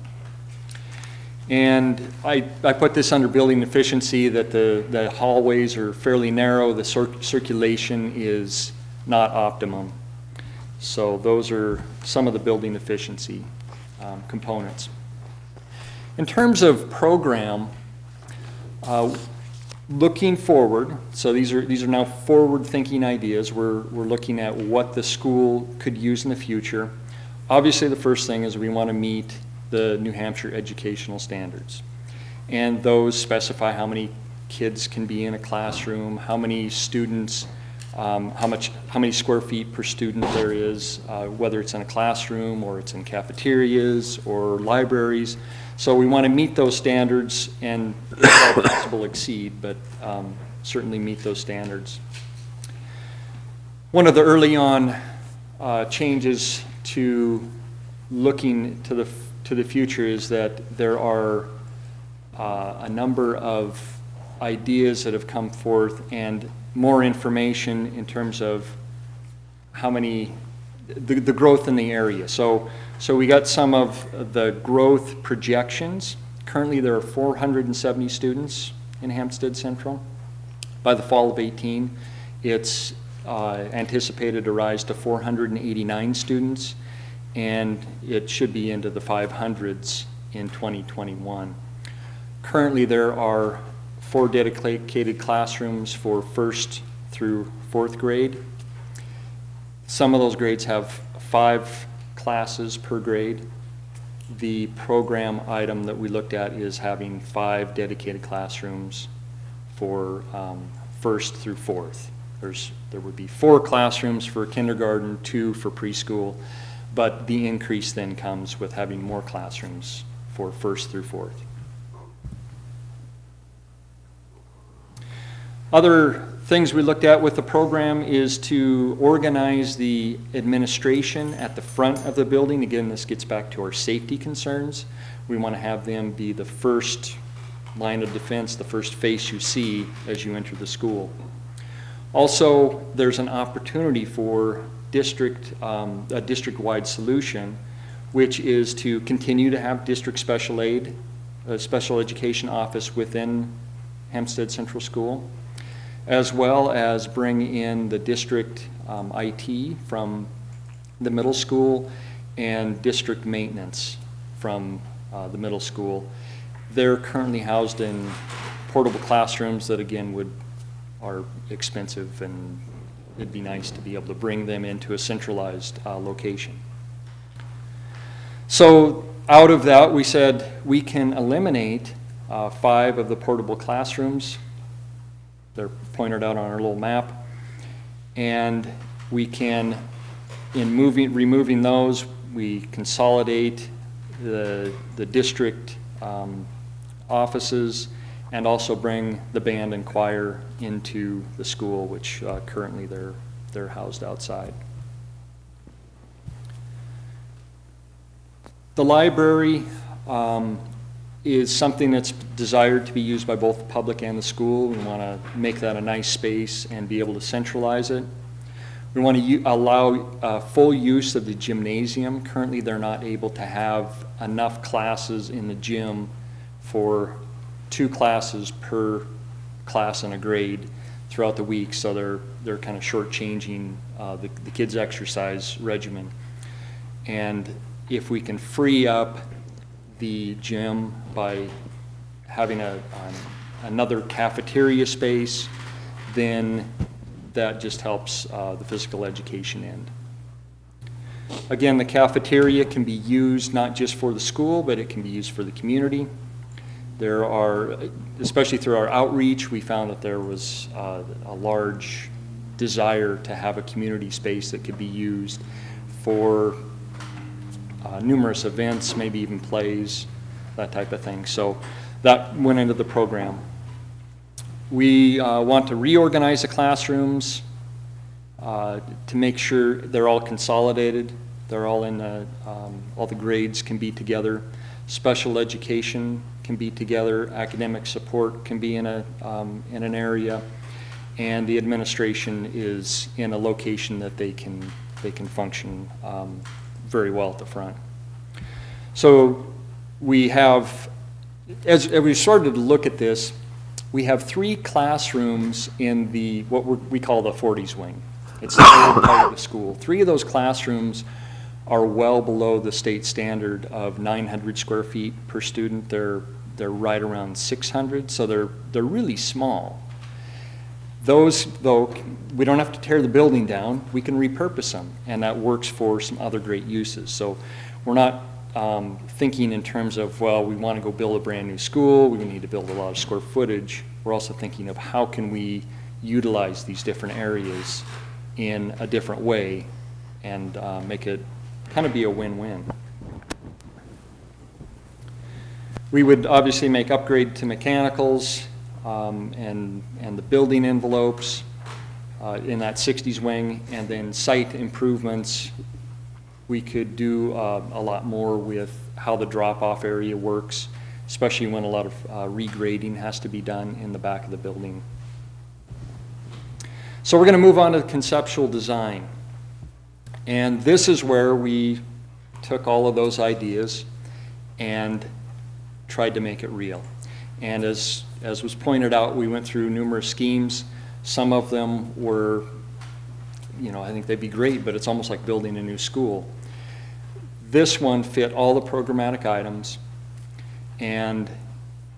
And I put this under building efficiency, that the hallways are fairly narrow, the circulation is not optimum. So those are some of the building efficiency components. In terms of program, looking forward, so these are now forward-thinking ideas. We're looking at what the school could use in the future. Obviously, the first thing is we want to meet the New Hampshire educational standards, and those specify how many kids can be in a classroom, how many students, how many square feet per student there is, whether it's in a classroom or it's in cafeterias or libraries. So we want to meet those standards and, if possible, exceed, but certainly meet those standards. One of the early on changes to looking to the future is that there are a number of ideas that have come forth and more information in terms of how many, the growth in the area. So we got some of the growth projections. Currently there are 470 students in Hempstead Central. By the fall of 18, it's anticipated to rise to 489 students, and it should be into the 500s in 2021. Currently there are 4 dedicated classrooms for 1st through 4th grade. Some of those grades have 5 classes per grade. The program item that we looked at is having 5 dedicated classrooms for 1st through 4th. There would be 4 classrooms for kindergarten, 2 for preschool, but the increase then comes with having more classrooms for 1st through 4th. Other things we looked at with the program is to organize the administration at the front of the building. Again, this gets back to our safety concerns. We want to have them be the first line of defense, the first face you see as you enter the school. Also, there's an opportunity for a district-wide solution, which is to continue to have district special ed, a special education office within Hempstead Central School, as well as bring in the district IT from the middle school and district maintenance from the middle school. They're currently housed in portable classrooms that, again, are expensive and it'd be nice to be able to bring them into a centralized location. So out of that, we said we can eliminate 5 of the portable classrooms. They're pointed out on our little map. And we can, in removing those, we consolidate the district offices and also bring the band and choir into the school, which currently they're housed outside. The library is something that's desired to be used by both the public and the school. We want to make that a nice space and be able to centralize it. We want to allow full use of the gymnasium. Currently, they're not able to have enough classes in the gym for 2 classes per class in a grade throughout the week, so they're kind of shortchanging the kids' exercise regimen. And if we can free up the gym by having another cafeteria space, then that just helps the physical education end. Again, the cafeteria can be used not just for the school, but it can be used for the community. There are, especially through our outreach, we found that there was a large desire to have a community space that could be used for numerous events, maybe even plays, that type of thing. So that went into the program. We want to reorganize the classrooms to make sure they're all consolidated. They're all in all the grades can be together. Special education can be together. Academic support can be in an area, and the administration is in a location that they can function very well at the front. So we have, as we started to look at this, we have 3 classrooms in what we call the 40s wing. It's the old part of the school. 3 of those classrooms are well below the state standard of 900 square feet per student. They're right around 600, so they're really small. Those, though, we don't have to tear the building down. We can repurpose them, and that works for some other great uses. So we're not thinking in terms of, well, we want to go build a brand new school, we need to build a lot of square footage. We're also thinking of how can we utilize these different areas in a different way and make it kind of be a win-win. We would obviously make upgrade to mechanicals and the building envelopes in that 60s wing, and then site improvements. We could do a lot more with how the drop-off area works, especially when a lot of regrading has to be done in the back of the building. So we're going to move on to conceptual design. And this is where we took all of those ideas and tried to make it real. And as was pointed out, we went through numerous schemes. Some of them were, I think they'd be great, but it's almost like building a new school. This one fit all the programmatic items and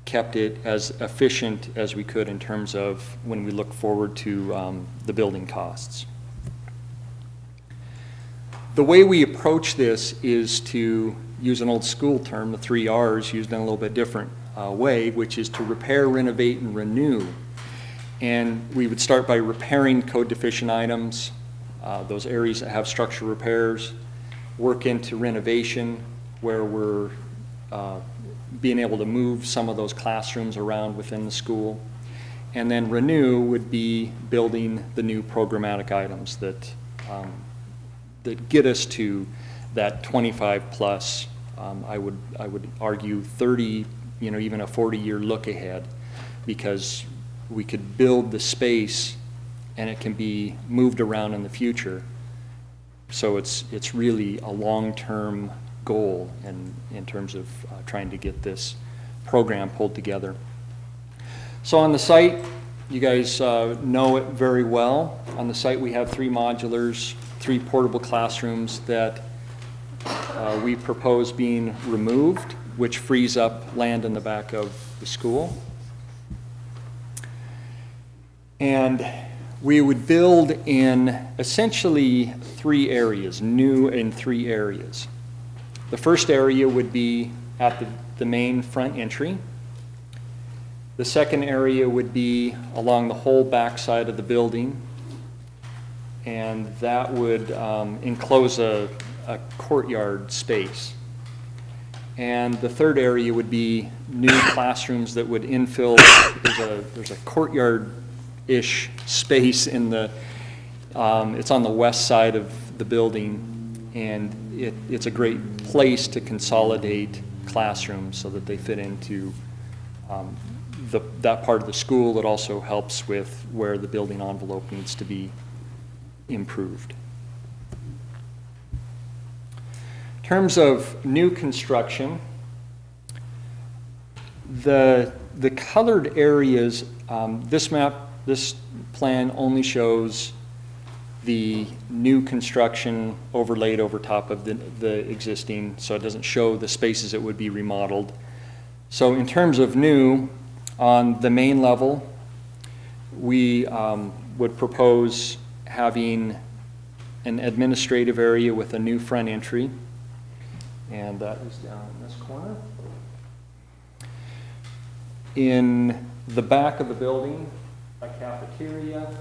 kept it as efficient as we could in terms of when we look forward to the building costs. The way we approach this is to use an old school term, the 3 R's, used in a little bit different way, which is to repair, renovate, and renew. And we would start by repairing code deficient items, those areas that have structural repairs, work into renovation where we're being able to move some of those classrooms around within the school. And then renew would be building the new programmatic items that get us to that 25 plus, I would argue 30, even a 40-year look ahead, because we could build the space and it can be moved around in the future. So it's really a long-term goal in terms of trying to get this program pulled together. So on the site, you guys know it very well. On the site we have 3 modulars, 3 portable classrooms that we propose being removed, which frees up land in the back of the school. And We would build in essentially 3 areas, new in 3 areas. The first area would be at the main front entry. The second area would be along the whole back side of the building, and that would enclose a courtyard space. And the third area would be new classrooms that would infill. There's a courtyard-ish space in the, it's on the west side of the building, and it's a great place to consolidate classrooms so that they fit into that part of the school. It also helps with where the building envelope needs to be improved. In terms of new construction, the colored areas, this plan only shows the new construction overlaid over top of the existing, so it doesn't show the spaces that would be remodeled. So in terms of new, on the main level, we would propose having an administrative area with a new front entry, and that is down in this corner. In the back of the building, a cafeteria,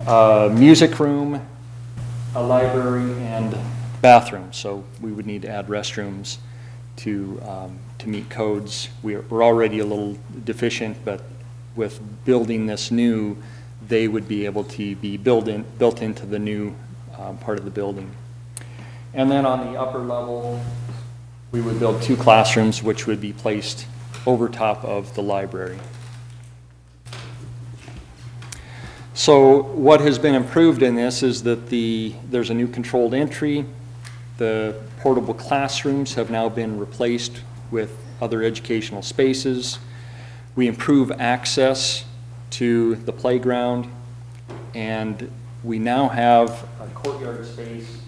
a music room, a library, and bathroom. So we would need to add restrooms to meet codes. We're already a little deficient, but with building this new, they would be able to be built into the new part of the building. And then on the upper level, we would build 2 classrooms, which would be placed over top of the library. So what has been improved in this is that there's a new controlled entry. The portable classrooms have now been replaced with other educational spaces. We improve access to the playground, and we now have a courtyard space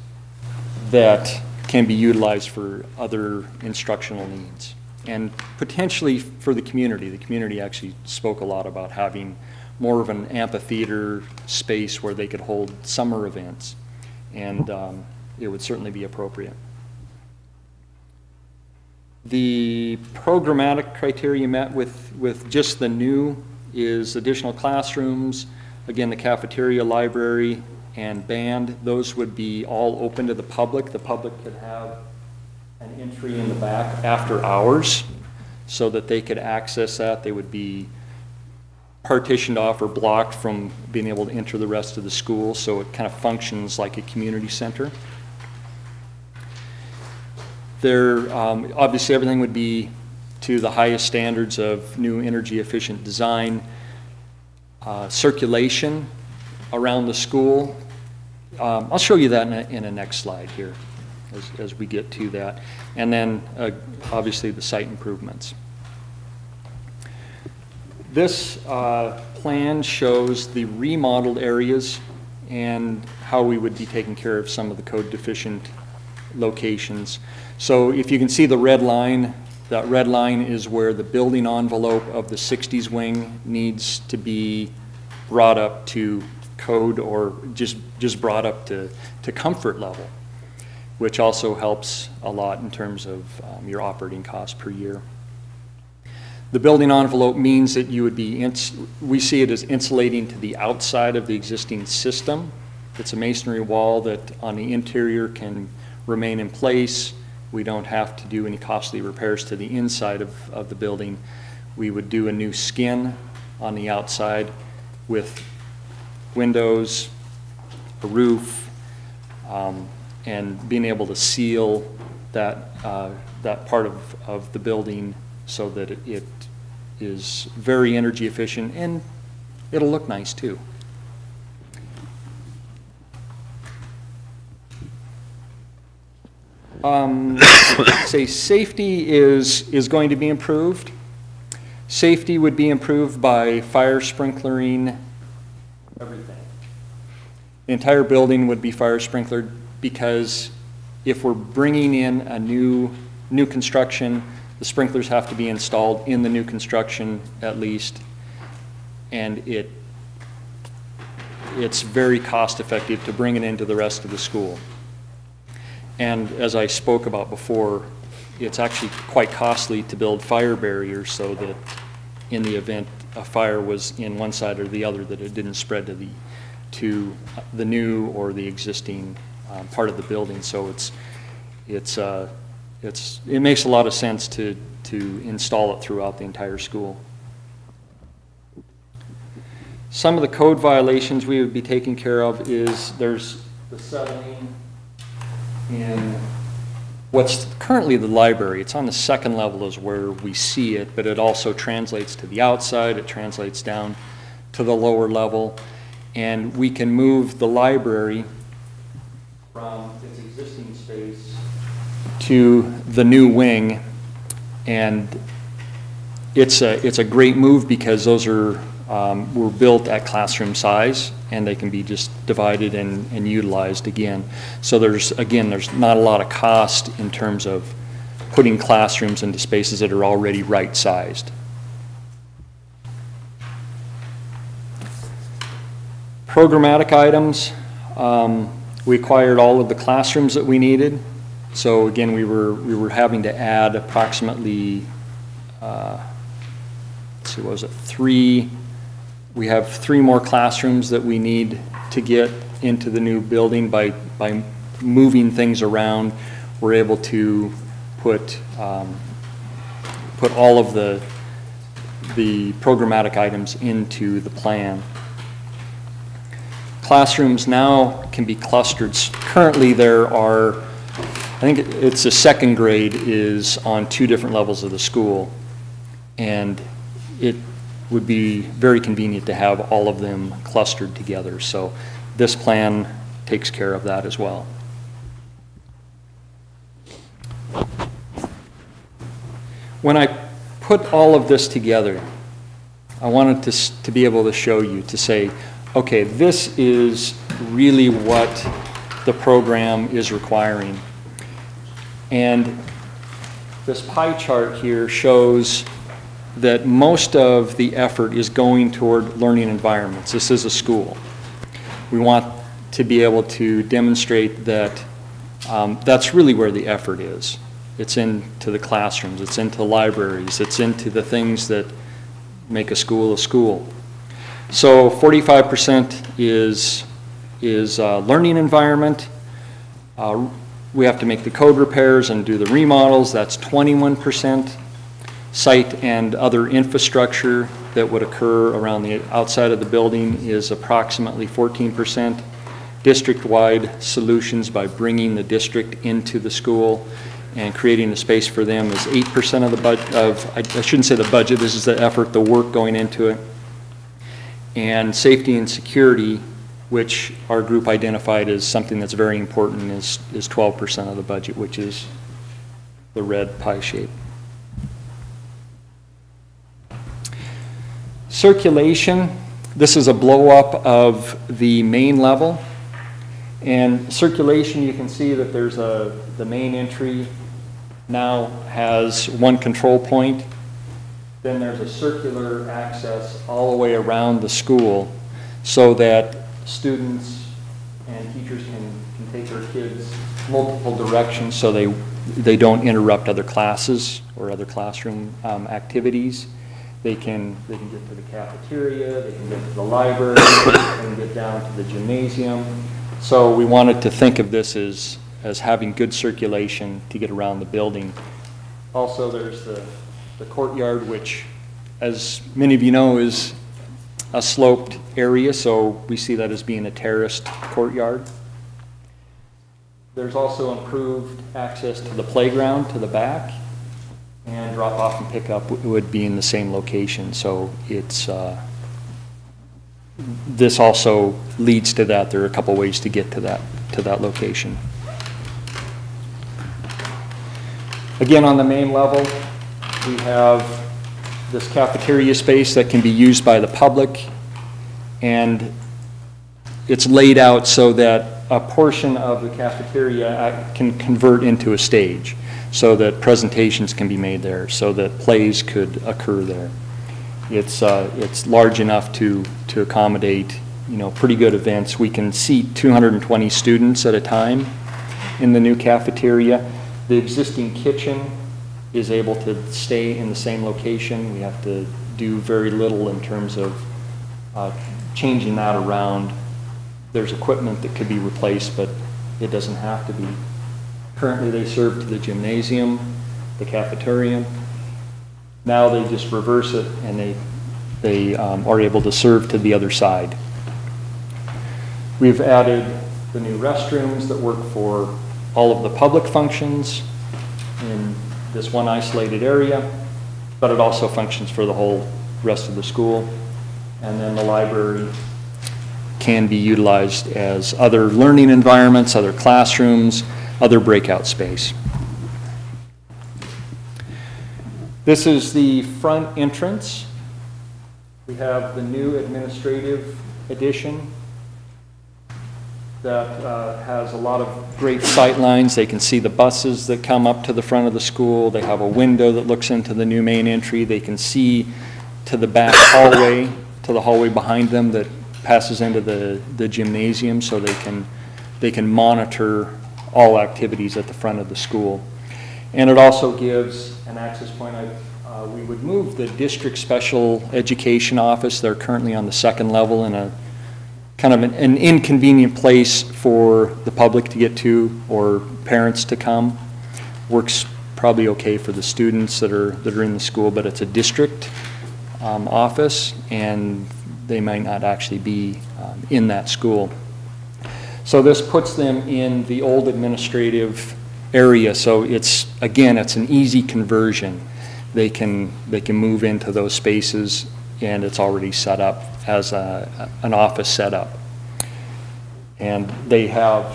that can be utilized for other instructional needs and potentially for the community. The community actually spoke a lot about having more of an amphitheater space where they could hold summer events, and it would certainly be appropriate. The programmatic criteria met with just the new is additional classrooms, again the cafeteria, library, and band. Those would be all open to the public. The public could have an entry in the back after hours so that they could access that. They would be partitioned off or blocked from being able to enter the rest of the school, so it kind of functions like a community center. There, obviously everything would be to the highest standards of new energy efficient design. Circulation around the school, I'll show you that in a next slide here as we get to that. And then obviously the site improvements. This plan shows the remodeled areas and how we would be taking care of some of the code deficient locations. So if you can see the red line, that red line is where the building envelope of the 60s wing needs to be brought up to code, or just brought up to comfort level, which also helps a lot in terms of your operating costs per year. The building envelope means that you would be, we see it as insulating to the outside of the existing system. It's a masonry wall that on the interior can remain in place. We don't have to do any costly repairs to the inside of the building. We would do a new skin on the outside with windows, a roof, and being able to seal that, that part of the building so that it is very energy efficient, and it'll look nice too. Say safety is going to be improved. Safety would be improved by fire sprinklering everything. The entire building would be fire sprinklered, because if we're bringing in a new construction, the sprinklers have to be installed in the new construction at least, and it's very cost effective to bring it into the rest of the school. And as I spoke about before, it's actually quite costly to build fire barriers so that in the event a fire was in one side or the other, that it didn't spread to the new or the existing part of the building. So it makes a lot of sense to install it throughout the entire school. Some of the code violations we would be taking care of is there's the settling in what's currently the library. It's on the second level is where we see it, but it also translates to the outside, it translates down to the lower level, and we can move the library from its existing space to the new wing, and it's a great move because those were built at classroom size, and they can be just divided and utilized again. So there's not a lot of cost in terms of putting classrooms into spaces that are already right-sized. Programmatic items, we acquired all of the classrooms that we needed. So again, we were having to add approximately, let's see, what was it, we have 3 more classrooms that we need to get into the new building. By moving things around, we're able to put all of the programmatic items into the plan. Classrooms now can be clustered. Currently there are, I think it's the second grade is on 2 different levels of the school, and it would be very convenient to have all of them clustered together. So this plan takes care of that as well. When I put all of this together, I wanted to be able to show you, to say, okay, this is really what the program is requiring. And this pie chart here shows that most of the effort is going toward learning environments. This is a school. We want to be able to demonstrate that that's really where the effort is. It's into the classrooms, it's into libraries, it's into the things that make a school a school. So 45% is learning environment. We have to make the code repairs and do the remodels. That's 21%. Site and other infrastructure that would occur around the outside of the building is approximately 14%. District-wide solutions by bringing the district into the school and creating a space for them is 8% of the budget. I shouldn't say the budget. This is the effort, the work going into it. And safety and security, which our group identified as something that's very important, is 12% of the budget, which is the red pie shape. Circulation, this is a blow up of the main level. And circulation, you can see that there's the main entry now has one control point. Then there's a circular access all the way around the school so that students and teachers can take their kids multiple directions so they don't interrupt other classes or other classroom activities. They can get to the cafeteria, they can get to the library, they can get down to the gymnasium. So we wanted to think of this as having good circulation to get around the building. Also, there's the courtyard, which, as many of you know, is a sloped area, so we see that as being a terraced courtyard. There's also improved access to the playground to the back, and drop off and pick up would be in the same location. So it's this also leads to that. There are a couple ways to get to that location. Again, on the main level, we have this cafeteria space that can be used by the public, and it's laid out so that a portion of the cafeteria can convert into a stage, so that presentations can be made there, so that plays could occur there. It's large enough to accommodate pretty good events. We can seat 220 students at a time in the new cafeteria. The existing kitchen is able to stay in the same location. We have to do very little in terms of changing that around. There's equipment that could be replaced, but it doesn't have to be. Currently, they serve to the gymnasium, the cafeteria. Now they just reverse it, and they are able to serve to the other side. We've added the new restrooms that work for all of the public functions in this one isolated area, but it also functions for the whole rest of the school. And then the library can be utilized as other learning environments, other classrooms, other breakout space. This is the front entrance. We have the new administrative addition that has a lot of great sight lines. They can see the buses that come up to the front of the school. They have a window that looks into the new main entry. They can see to the back hallway, to the hallway behind them that passes into the gymnasium, so they can monitor all activities at the front of the school. And it also gives an access point. We would move the district special education office. They're currently on the second level in a kind of an inconvenient place for the public to get to or parents to come. Works probably okay for the students that are in the school, but it's a district office, and they might not actually be in that school. So this puts them in the old administrative area. So it's, again, it's an easy conversion. They can move into those spaces, and it's already set up as an office setup. And they have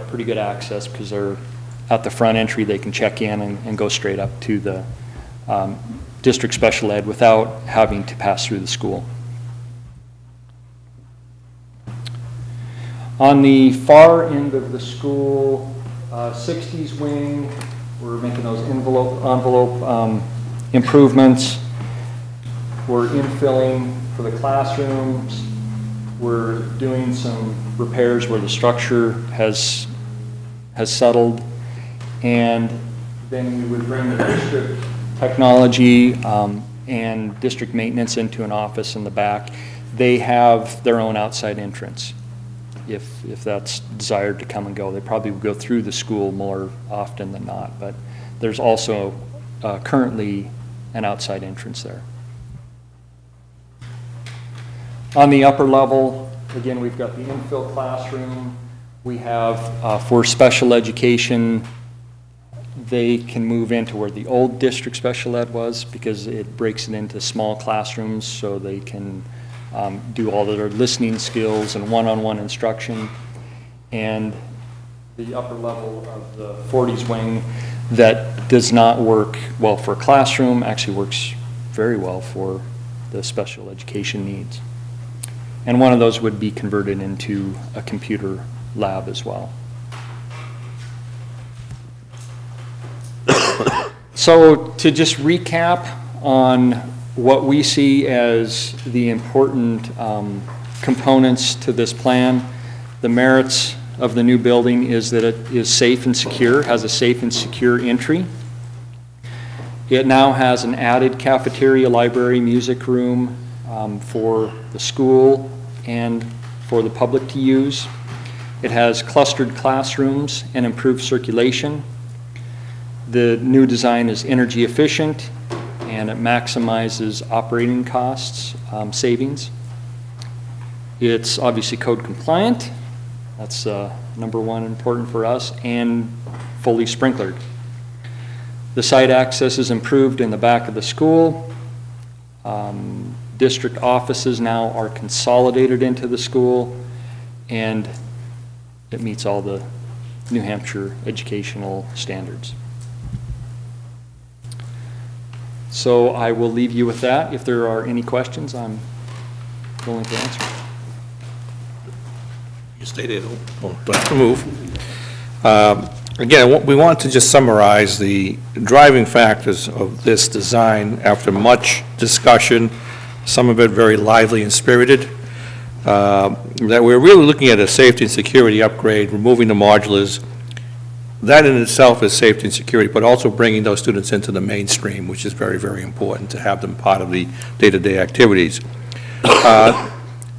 pretty good access because they're at the front entry. They can check in and go straight up to the district special ed without having to pass through the school. On the far end of the school, Hsdsb wing, we're making those envelope improvements. We're infilling for the classrooms. We're doing some repairs where the structure has settled. And then we would bring the district technology and district maintenance into an office in the back. They have their own outside entrance if that's desired to come and go. They probably would go through the school more often than not, but there's also currently an outside entrance there. On the upper level, again, we've got the infill classroom. We have, for special education, they can move into where the old district special ed was because it breaks it into small classrooms so they can do all their listening skills and one-on-one instruction. And the upper level of the Hsdsb wing that does not work well for a classroom actually works very well for the special education needs. And one of those would be converted into a computer lab as well. So to just recap on what we see as the important components to this plan, the merits of the new building is that it is safe and secure, has a safe and secure entry. It now has an added cafeteria, library, music room for the school and for the public to use. It has clustered classrooms and improved circulation. The new design is energy efficient and it maximizes operating costs savings. It's obviously code compliant. That's number one important for us, and fully sprinklered. The site access is improved in the back of the school. District offices now are consolidated into the school, and it meets all the New Hampshire educational standards. So I will leave you with that. If there are any questions, I'm willing to answer. You stay there, don't have to move. Again, we want to just summarize the driving factors of this design after much discussion, some of it very lively and spirited. that we're really looking at a safety and security upgrade, removing the modulars. That in itself is safety and security, but also bringing those students into the mainstream, which is very, very important to have them part of the day-to-day activities.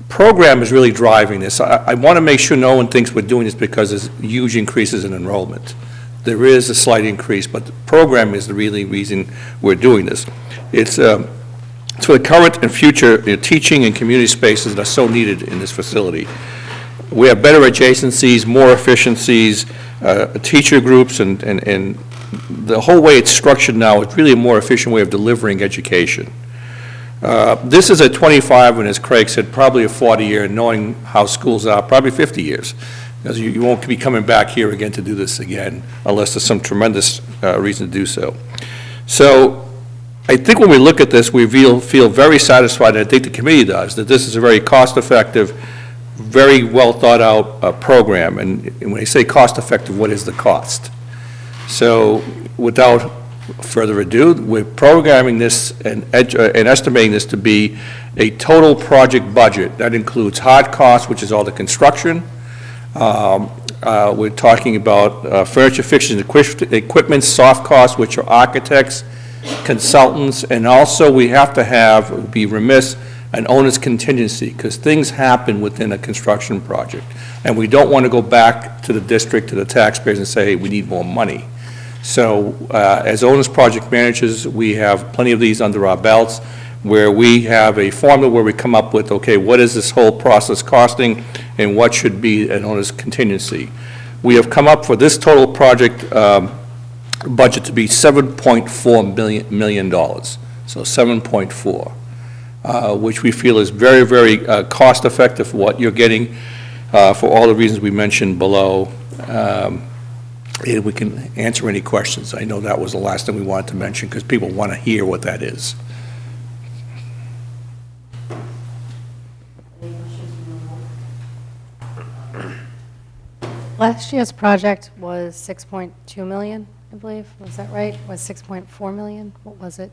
Program is really driving this. I want to make sure no one thinks we're doing this because there's huge increases in enrollment. There is a slight increase, but the program is the really reason we're doing this. It's for the current and future teaching and community spaces that are so needed in this facility. We have better adjacencies, more efficiencies, teacher groups, and the whole way it's structured now is really a more efficient way of delivering education. This is a 25, and as Craig said, probably a 40-year, knowing how schools are, probably 50 years. Because you won't be coming back here again to do this again, unless there's some tremendous reason to do so. So I think when we look at this, we feel very satisfied, and I think the committee does, that this is a very cost-effective, very well thought-out program. And when I say cost-effective, what is the cost? So without further ado, we're programming this and estimating this to be a total project budget. That includes hard costs, which is all the construction. We're talking about furniture, fixtures, and equipment, soft costs, which are architects, consultants, and also we have to be remiss, an owner's contingency, because things happen within a construction project. And we don't want to go back to the district, to the taxpayers, and say, hey, we need more money. So as owners project managers, we have plenty of these under our belts where we have a formula where we come up with, okay, what is this whole process costing and what should be an owner's contingency. We have come up for this total project budget to be $7.4 million. So 7.4, which we feel is very, very cost effective for what you're getting for all the reasons we mentioned below. And we can answer any questions. I know that was the last thing we wanted to mention because people want to hear what that is. Last year's project was 6.2 million, I believe. Was that right? Was 6.4 million? What was it?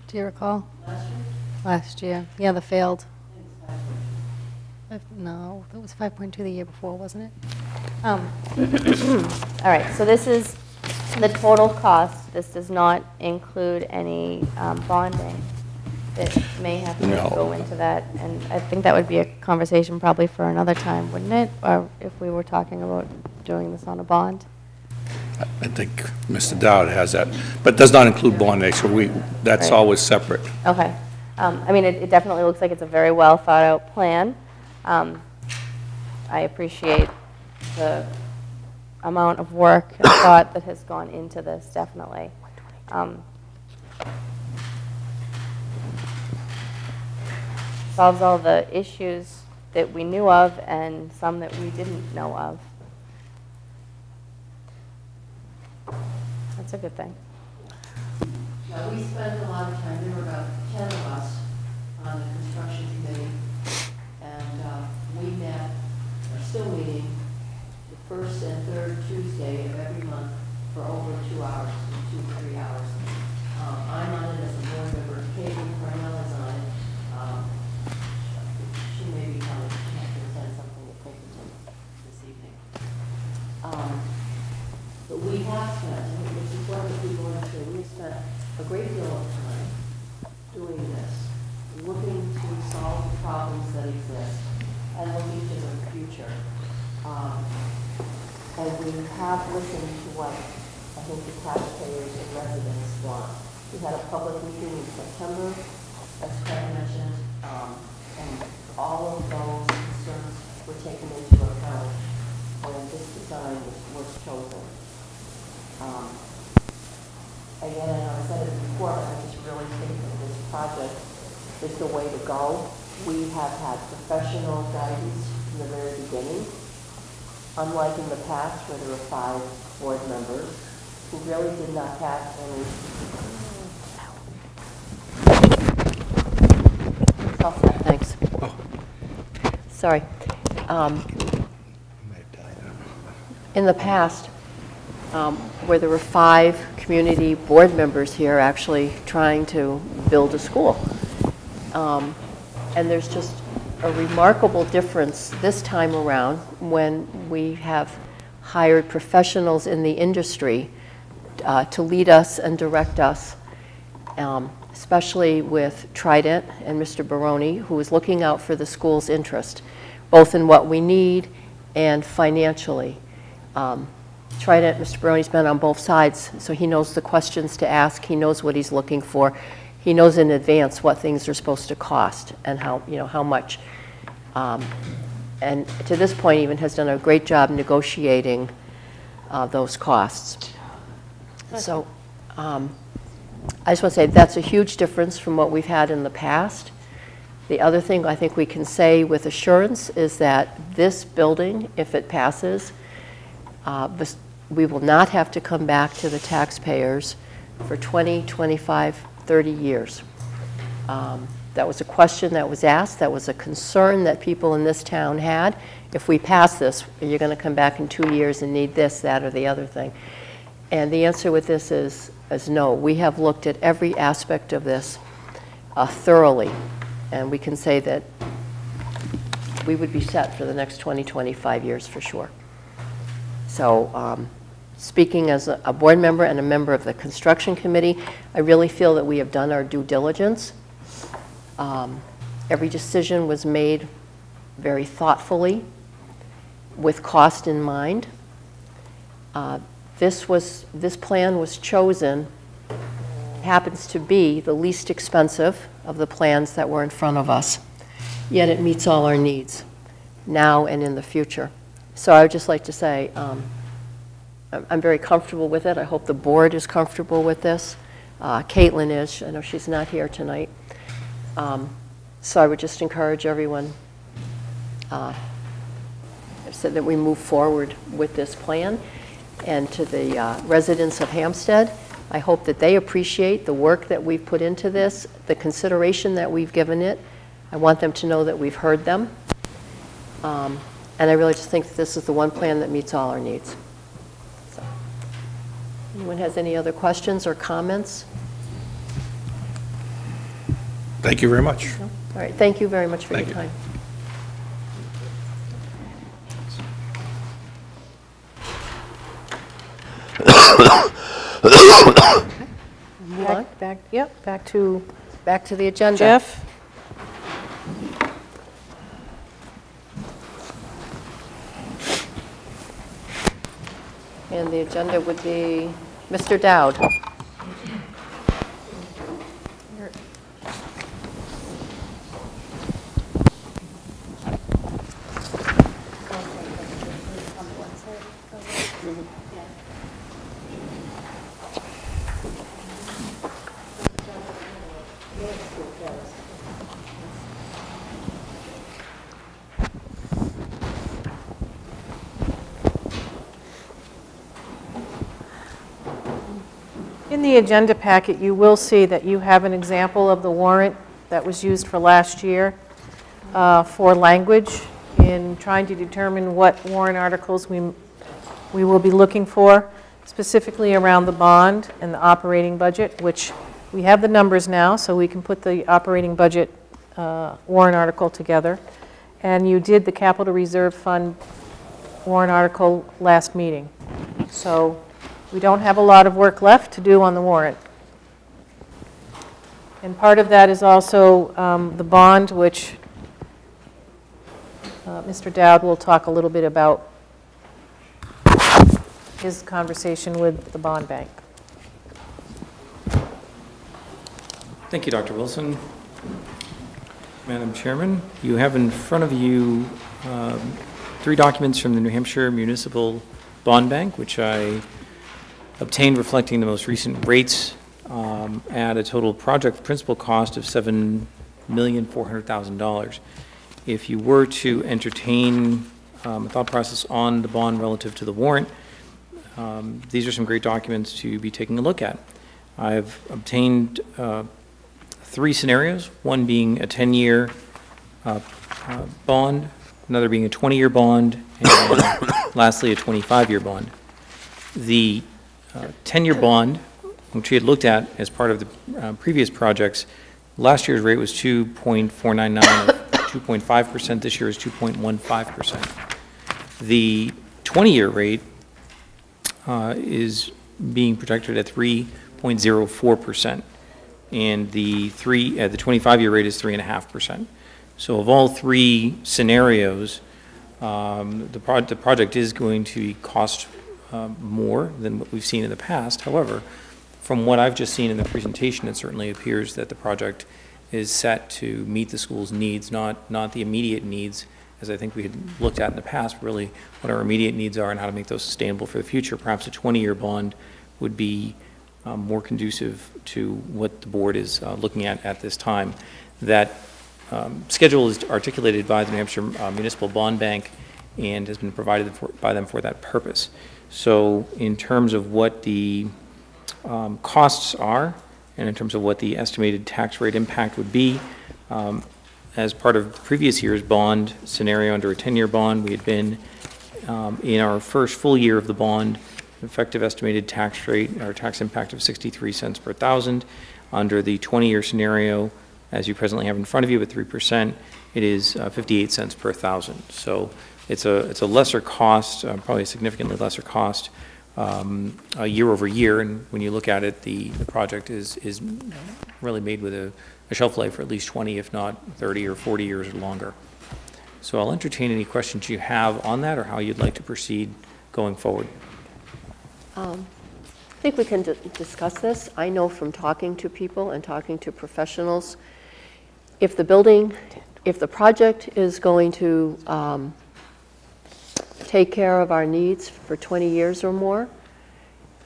Do you recall? Last year. Yeah, the failed. No, it was 5.2 the year before, wasn't it? All right, so this is the total cost. This does not include any bonding that may have to go into that. And I think that would be a conversation probably for another time, wouldn't it? Or if we were talking about doing this on a bond. I think Mr. Dowd has that, but does not include bonding, so that's always separate. Okay. I mean, it definitely looks like it's a very well thought out plan. I appreciate the amount of work and thought that has gone into this, definitely. Solves all the issues that we knew of and some that we didn't know of. That's a good thing. Yeah, we spent a lot of time, there were about 10 of us on the construction committee, and we met, are still meeting, the first and third Tuesday of every month for over 2 hours, 2 to 3 hours. I'm on it as a board member, Katie Cornell is on it. She may be coming, she has to attend something at Pinkerton this evening. But we have spent, and it's important that people understand, we've spent a great deal of time doing this, looking to solve the problems that exist and looking to the future. And we have listened to what I think the taxpayers and residents want. We had a public meeting in September, as Craig mentioned, and all of those concerns were taken into account when this design was chosen. Again, I know I said it before, but I just really think that this project is the way to go. We have had professional guidance from the very beginning, unlike in the past where there were 5 board members who really did not have any. Thanks. Sorry. In the past, where there were 5 community board members here actually trying to build a school. And there's just a remarkable difference this time around when we have hired professionals in the industry to lead us and direct us, especially with Trident and Mr. Baroni, who is looking out for the school's interest, both in what we need and financially. Trident, Mr. Baroni's been on both sides, so he knows the questions to ask, he knows what he's looking for, he knows in advance what things are supposed to cost and how, how much. And to this point even has done a great job negotiating those costs. So I just want to say that's a huge difference from what we've had in the past. The other thing I think we can say with assurance is that this building, if it passes, we will not have to come back to the taxpayers for 20, 25, 30 years. That was a question that was asked. That was a concern that people in this town had. If we pass this, you're going to come back in 2 years and need this, that, or the other thing. And the answer with this is no. We have looked at every aspect of this thoroughly, and we can say that we would be set for the next 20, 25 years for sure. So speaking as a board member and a member of the construction committee, I really feel that we have done our due diligence. Every decision was made very thoughtfully with cost in mind. This plan was chosen, happens to be the least expensive of the plans that were in front of us, yet it meets all our needs now and in the future. So I would just like to say I'm very comfortable with it. I hope the board is comfortable with this. Caitlin is. I know she's not here tonight. So I would just encourage everyone so that we move forward with this plan. And to the residents of Hampstead, I hope that they appreciate the work that we've put into this, the consideration that we've given it. I want them to know that we've heard them. And I really just think that this is the one plan that meets all our needs. So, anyone has any other questions or comments? Thank you very much. No? All right, thank you very much for your time. Move on. Back to the agenda. Jeff? And the agenda would be Mr. Dowd. In the agenda packet, you will see that you have an example of the warrant that was used for last year for language in trying to determine what warrant articles we will be looking for, specifically around the bond and the operating budget, which we have the numbers now, so we can put the operating budget warrant article together. And you did the capital reserve fund warrant article last meeting. So we don't have a lot of work left to do on the warrant. And part of that is also the bond, which Mr. Dowd will talk a little bit about his conversation with the bond bank. Thank you, Dr. Wilson. Madam Chairman, you have in front of you 3 documents from the New Hampshire Municipal Bond Bank, which I obtained reflecting the most recent rates at a total project principal cost of $7,400,000. If you were to entertain a thought process on the bond relative to the warrant, these are some great documents to be taking a look at. I've obtained 3 scenarios, one being a 10-year bond, another being a 20-year bond, and lastly a 25-year bond. The 10-year bond, which we had looked at as part of the previous projects, last year's rate was 2.499 2.5%. This year is 2.15%. The 20-year rate is being projected at 3.04%, and the 25-year rate is 3.5%. So of all three scenarios, the project is going to cost more than what we've seen in the past. However, from what I've just seen in the presentation, it certainly appears that the project is set to meet the school's needs, not the immediate needs, as I think we had looked at in the past, really what our immediate needs are and how to make those sustainable for the future. Perhaps a 20-year bond would be more conducive to what the board is looking at this time. That schedule is articulated by the New Hampshire Municipal Bond Bank and has been provided by them for that purpose. So in terms of what the costs are, and in terms of what the estimated tax rate impact would be, as part of the previous year's bond scenario under a 10-year bond, we had been in our first full year of the bond, effective estimated tax rate, or tax impact of 63 cents per thousand. Under the 20-year scenario, as you presently have in front of you at 3%, it is 58 cents per thousand. So it's a lesser cost, probably a significantly lesser cost year over year. And when you look at it, the project is really made with a shelf life for at least 20, if not 30 or 40 years or longer. So I'll entertain any questions you have on that or how you'd like to proceed going forward. I think we can discuss this. I know from talking to people and talking to professionals, if the project is going to take care of our needs for 20 years or more,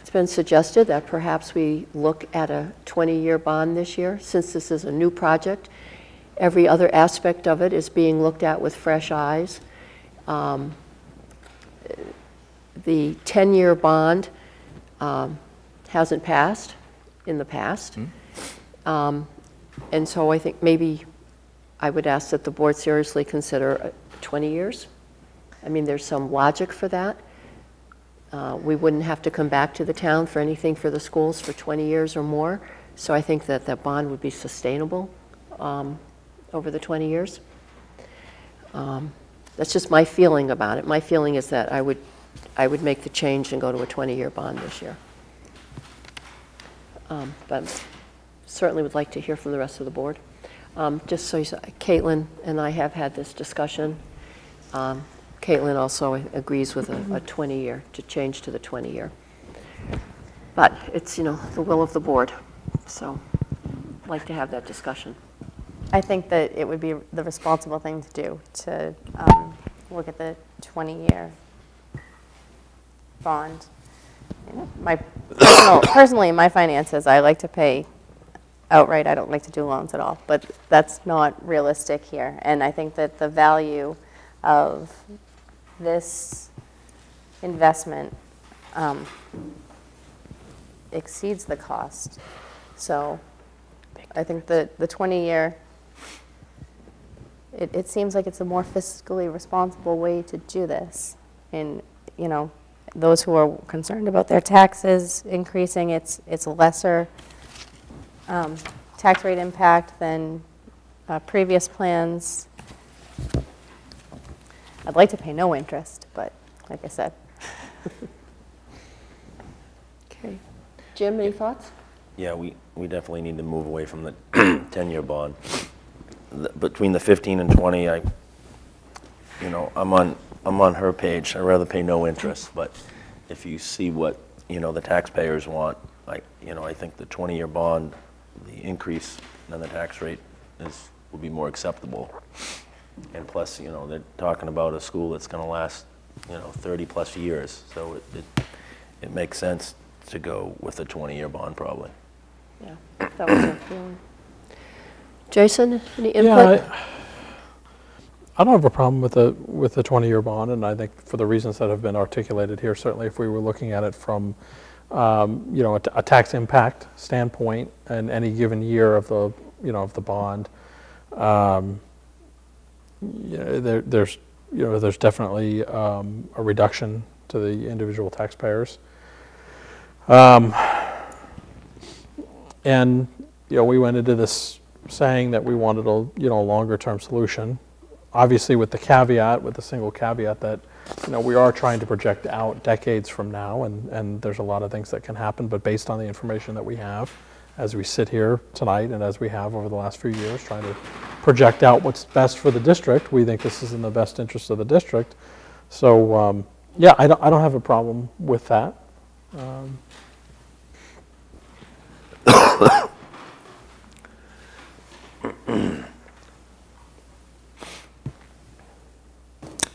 it's been suggested that perhaps we look at a 20-year bond this year. Since this is a new project, every other aspect of it is being looked at with fresh eyes. The 10-year bond hasn't passed in the past. And so I think maybe I would ask that the board seriously consider 20 years. I mean, there's some logic for that. We wouldn't have to come back to the town for anything for the schools for 20 years or more. So I think that that bond would be sustainable over the 20 years. That's just my feeling about it. My feeling is that I would make the change and go to a 20-year bond this year. But certainly would like to hear from the rest of the board. Just so you know, Caitlin and I have had this discussion. Caitlin also agrees with a 20-year, to change to the 20-year. But it's, you know, the will of the board. So I'd like to have that discussion. I think that it would be the responsible thing to do, to look at the 20-year bond. You know, personally, in my finances, I like to pay outright. I don't like to do loans at all, but that's not realistic here. And I think that the value of this investment exceeds the cost. So I think that the 20-year, it seems like it's a more fiscally responsible way to do this. And, you know, those who are concerned about their taxes increasing, it's a lesser tax rate impact than previous plans. I'd like to pay no interest, but like I said. Okay. Jim, any thoughts? Yeah, we definitely need to move away from the 10-year bond. Between the 15 and 20, I'm on her page. I'd rather pay no interest, but if you see what, the taxpayers want, I think the 20-year bond, the increase in the tax rate will be more acceptable. And plus, they're talking about a school that's going to last, 30 plus years. So it makes sense to go with a 20-year bond probably. Yeah, that was my feeling. Jason, any input? Yeah, I don't have a problem with the 20-year bond, and I think for the reasons that have been articulated here, certainly if we were looking at it from a tax impact standpoint in any given year of the of the bond, there's definitely a reduction to the individual taxpayers, and we went into this saying that we wanted a longer term solution, obviously with the caveat, with the single caveat that, we are trying to project out decades from now, and there's a lot of things that can happen, but based on the information that we have, as we sit here tonight and as we have over the last few years, trying to project out what's best for the district, we think this is in the best interest of the district. So, yeah, I don't have a problem with that.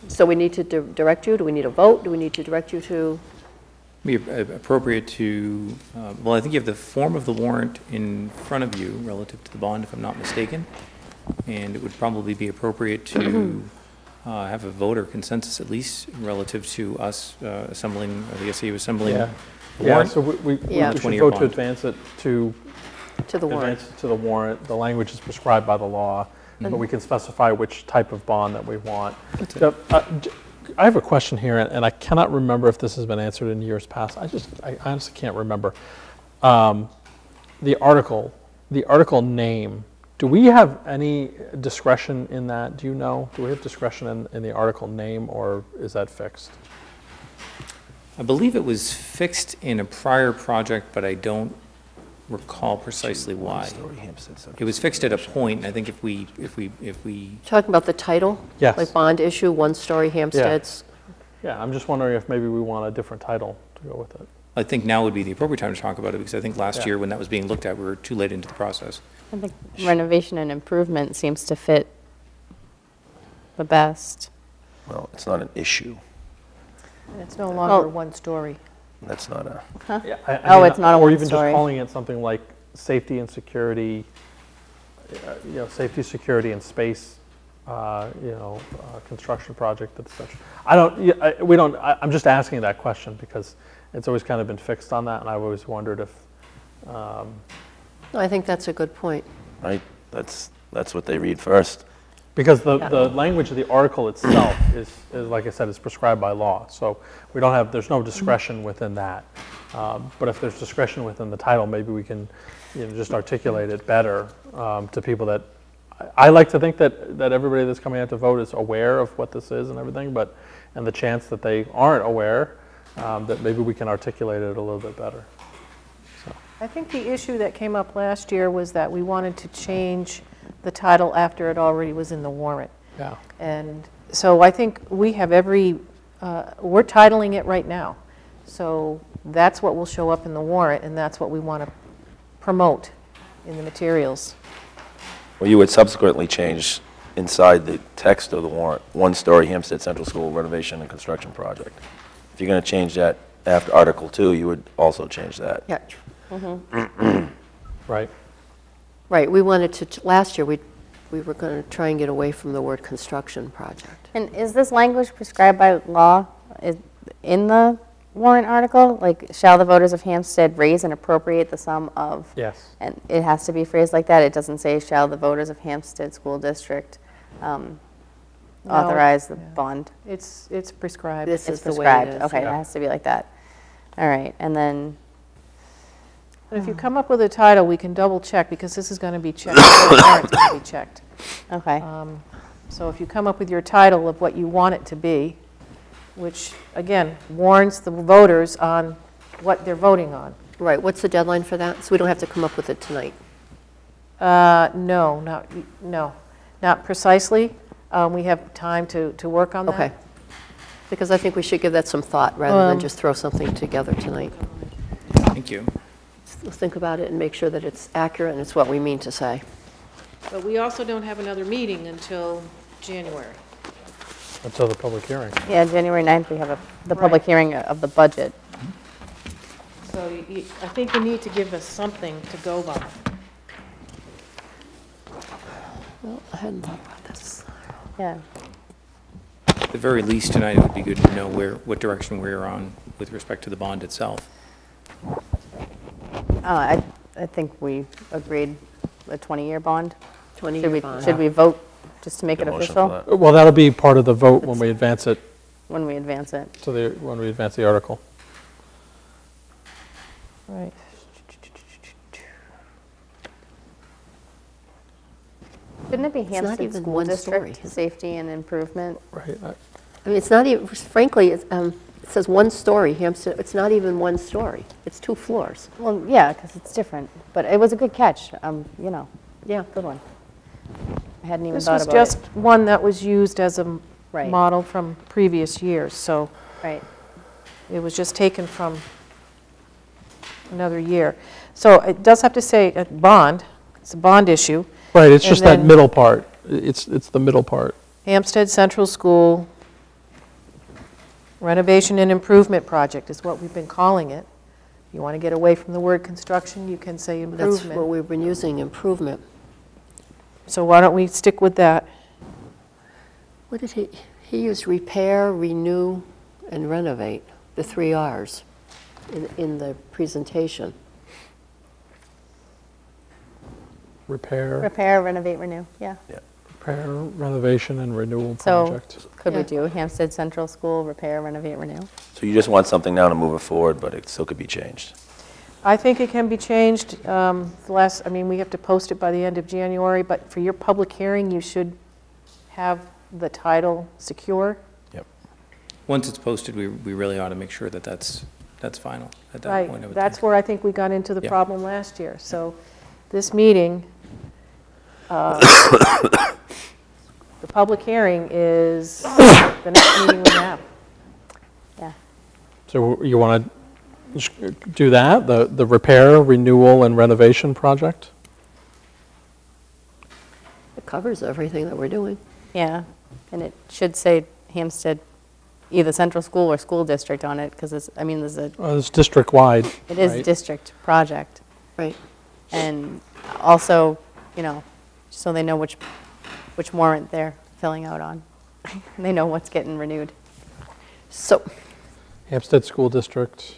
So we need to direct you? Do we need a vote? Do we need to direct you to? Be appropriate to, well, I think you have the form of the warrant in front of you relative to the bond, if I'm not mistaken. And it would probably be appropriate to have a vote or consensus at least relative to us assembling, or the SAU assembling the Yeah, warrant. so we should 20-year vote to bond. advance it to the warrant. advance it to the warrant. The language is prescribed by the law, but we can specify which type of bond that we want. I have a question here, and I cannot remember if this has been answered in years past. I honestly can't remember. The article name, do we have any discretion in that? Do you know? Do we have discretion in the article name, or is that fixed? I believe it was fixed in a prior project, but I don't recall precisely why. It was fixed at a point, and I think if we Talking about the title? Yes. Like bond issue, one-story Hampsteads? Yeah, I'm just wondering if maybe we want a different title to go with it. I think now would be the appropriate time to talk about it, because I think last Yeah. year when that was being looked at, we were too late into the process. I think renovation and improvement seems to fit the best. Well, it's not an issue. And it's no longer one story. That's not a, Yeah, It's not a or even just one-story. calling it something like safety and security, safety, security, and space, construction project, etc. I'm just asking that question because it's always kind of been fixed on that, and I've always wondered if. No, I think that's a good point. right? That's what they read first. Because the language of the article itself is, like I said, is prescribed by law. So there's no discretion within that. But if there's discretion within the title, maybe we can just articulate it better to people that, I like to think that everybody that's coming out to vote is aware of what this is and everything, and the chance that they aren't aware, that maybe we can articulate it a little bit better. I think the issue that came up last year was that we wanted to change the title after it already was in the warrant. Yeah. And so I think we have we're titling it right now. So that's what will show up in the warrant, and that's what we want to promote in the materials. Well, you would subsequently change inside the text of the warrant, one-story Hempstead Central School renovation and construction project. If you're going to change that after Article 2, you would also change that. Yeah. Right. Right, we wanted to, last year, we were going to try and get away from the word construction project. And is this language prescribed by law in the warrant article? Like, shall the voters of Hampstead raise and appropriate the sum of? Yes. And it has to be phrased like that? It doesn't say, shall the voters of Hampstead School District authorize the bond? It's prescribed. This It's is the way it prescribed. is. Okay, it has to be like that. All right, and then, But if you come up with a title, we can double check, because this is going to be checked. The warrant's going to be checked. okay. So if you come up with your title of what you want it to be, which, again, warns the voters on what they're voting on. Right, what's the deadline for that? So we don't have to come up with it tonight. No, not precisely. We have time to work on that. Okay. Because I think we should give that some thought, rather than just throw something together tonight. Thank you. Let's think about it and make sure that it's accurate and it's what we mean to say. But we also don't have another meeting until January. Until the public hearing. Yeah, January 9th, we have the public hearing of the budget. So I think you need to give us something to go by. Well, I hadn't thought about this. Yeah. At the very least, tonight, it would be good to know what direction we're on with respect to the bond itself. I think we agreed a 20-year bond. 20-year bond. Should we vote just to make Get it a motion for official that. Well, that'll be part of the vote when we advance it when we advance it? when we advance the article. Right. Shouldn't it be not Hampstead even School one District story. Safety and Improvement? Right. I mean, it's not even, frankly, it says one story, Hampstead, it's not even one story. It's 2 floors. Well, yeah, because it's different, but it was a good catch, you know, Yeah. good one. I hadn't even This thought was about just it. one that was used as a Right. model from previous years, so Right. it was just taken from another year. So it does have to say a bond, it's a bond issue. Right, it's And just that then- middle part. It's the middle part. Hampstead Central School renovation and improvement project is what we've been calling it. If you want to get away from the word construction, you can say That's improvement. what we've been using, improvement. So why don't we stick with that? What did he used repair, renew, and renovate, the 3 Rs in the presentation. Repair, Repair, renovate, renew, yeah. repair, renovation, and renewal So project. could we Yeah. do Hampstead Central School, repair, renovate, renew? So you just want something now to move it forward, but it still could be changed. I think it can be changed. I mean, we have to post it by the end of January, but for your public hearing, you should have the title secure. Once it's posted, we really ought to make sure that that's final at that Right, point. I would that's think. where I think we got into the Yeah. problem last year. So this meeting, the public hearing is the next meeting we have. Yeah. So you want to do that, the repair, renewal, and renovation project? It covers everything that we're doing. Yeah, and it should say Hampstead, either Central School or School District on it, because it's, I mean, It's district-wide. it is right? district project. Right. And also, you know, so they know which warrant they're filling out on. They know what's getting renewed. So, Hampstead School District.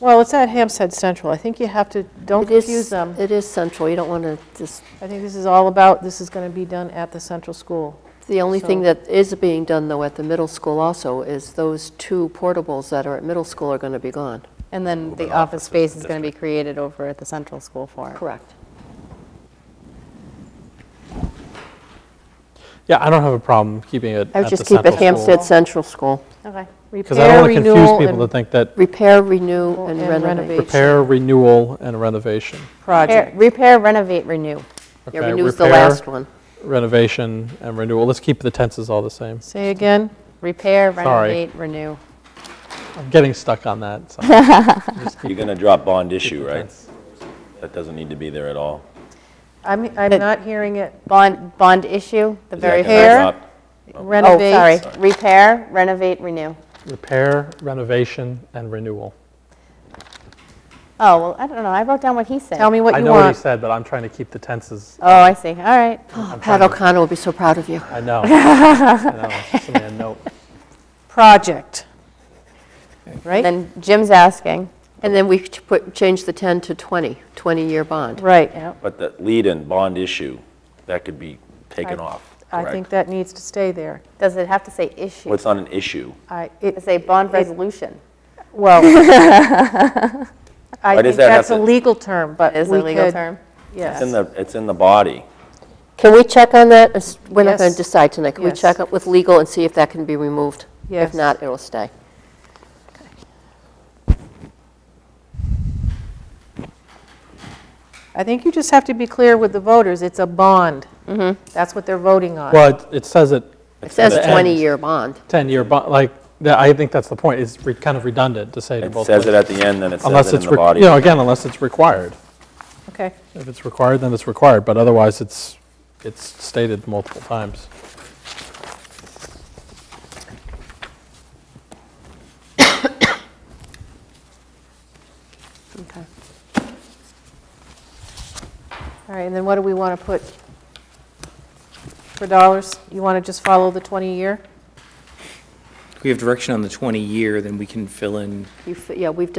Well, it's at Hampstead Central. I think you have to, don't confuse them. It is central, you don't want to just, I think this is all about, this is going to be done at the central school. the only thing So- that is being done, though, at the middle school also is those 2 portables that are at middle school are going to be gone. And then the office space is going to be created over at the Central School for it. Correct. Yeah, I don't have a problem keeping it I would at the just keep it central school. Hampstead Central School. Okay. Because I don't want to confuse people to think that Repair, renew, and And renovate. renovate. repair, renewal, and renovation. Project. Repair, renovate, renew. Yeah, Okay, renew's the repair, last one. Renovation, and renewal. Let's keep the tenses all the same. Say again? Repair, Sorry. renovate, renew. I'm getting stuck on that. So. You're going to drop bond issue, right? That doesn't need to be there at all. I'm not hearing it. Bond issue, the Is that very gonna first. drop? Renovate. Oh, sorry. Repair, renovate, renew. Repair, renovation, and renewal. Oh, well, I don't know. I wrote down what he said. Tell me what I you know what he want. said, but I'm trying to keep the tenses. Oh, I see. All right. Pat O'Connor will be so proud of you. I know. I know. It's just a note. Project. Right? Then Jim's asking. And then we change the 10 to 20, 20-year bond. Right. Yep. But the lead-in bond issue, that could be taken off, I correct? think that needs to stay there. Does it have to say issue? Well, it's not an issue. Does it say bond resolution? Well, I Why does think that have that's a to- legal term, but Is we a legal could- term? Yes. It's in the body. Can we check on that? We're not going Yes. to decide tonight. Can we Yes. check up with legal and see if that can be removed? Yes. If not, it'll stay. I think you just have to be clear with the voters. It's a bond. That's what they're voting on. Well, it says it. It says the end. 20-year bond. 10-year bond, like, I think that's the point. It's kind of redundant to say to It both says it ways. at the end, then it Unless says it it's, in the body. you know, again, unless it's required. Okay. If it's required, then it's required, but otherwise it's stated multiple times. Okay. All right, and then what do we want to put for dollars? You want to just follow the 20-year? If we have direction on the 20-year, then we can fill in, Yeah, we've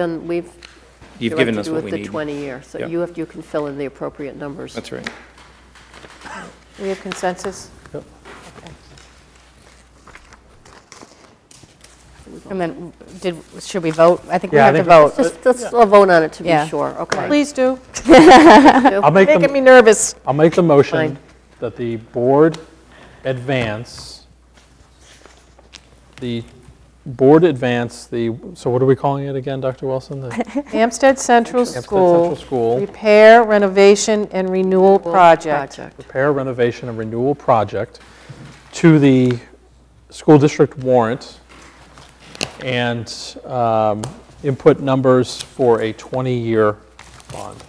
you've given us what we with need. the 20-year, so Yeah. you can fill in the appropriate numbers. That's right. We have consensus? Yep. And then, should we vote? I think we Yeah, I have to think- vote. Just, let's vote on it to be Yeah. sure, okay? Please do. I'll make Making me the, nervous. I'll make the motion Fine. that the board advance the, so what are we calling it again, Dr. Wilson? The Hampstead Central Hampstead School. Central School. Repair, renovation, and renewal project. Repair, renovation, and renewal project to the school district warrant and input numbers for a 20-year bond.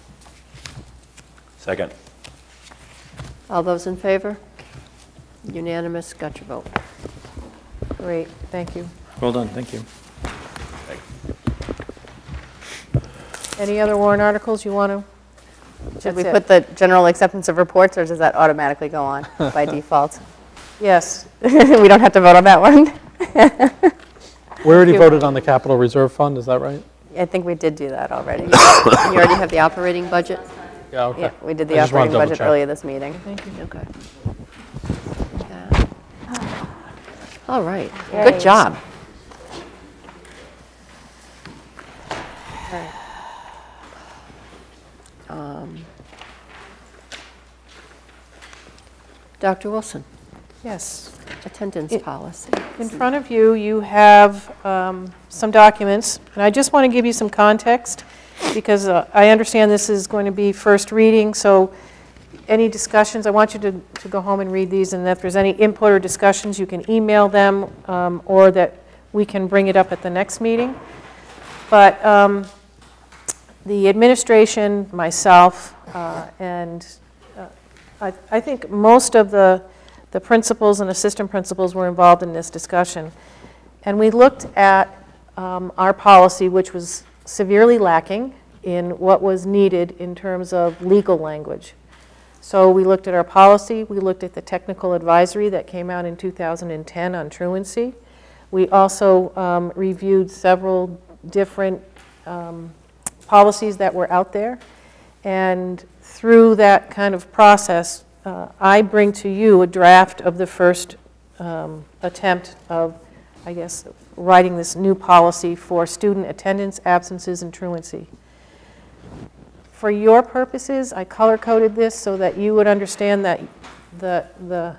Second. All those in favor? Unanimous, got your vote. Great, thank you. Well done, thank you. Any other warrant articles you want to? Should we put the general acceptance of reports, or does that automatically go on by default? Yes. We don't have to vote on that one? We already voted on the capital reserve fund, is that right? I think we did do that already. You already have the operating budget? Yeah, okay. Yeah, we did I the just wanted operating to double budget check. earlier this meeting. Thank you. Okay. All right, good job. Dr. Wilson, Yes. attendance policy. In front of you, you have some documents, and I just want to give you some context, because I understand this is going to be first reading, so any discussions, I want you to go home and read these, and if there's any input or discussions, you can email them, or that we can bring it up at the next meeting. But the administration, myself, and I think most of the principals and assistant principals were involved in this discussion. And we looked at our policy, which was severely lacking in what was needed in terms of legal language. So we looked at our policy, we looked at the technical advisory that came out in 2010 on truancy. We also reviewed several different policies that were out there. And through that kind of process, I bring to you a draft of the first attempt of, I guess, writing this new policy for student attendance, absences, and truancy. For your purposes, I color-coded this so that you would understand that the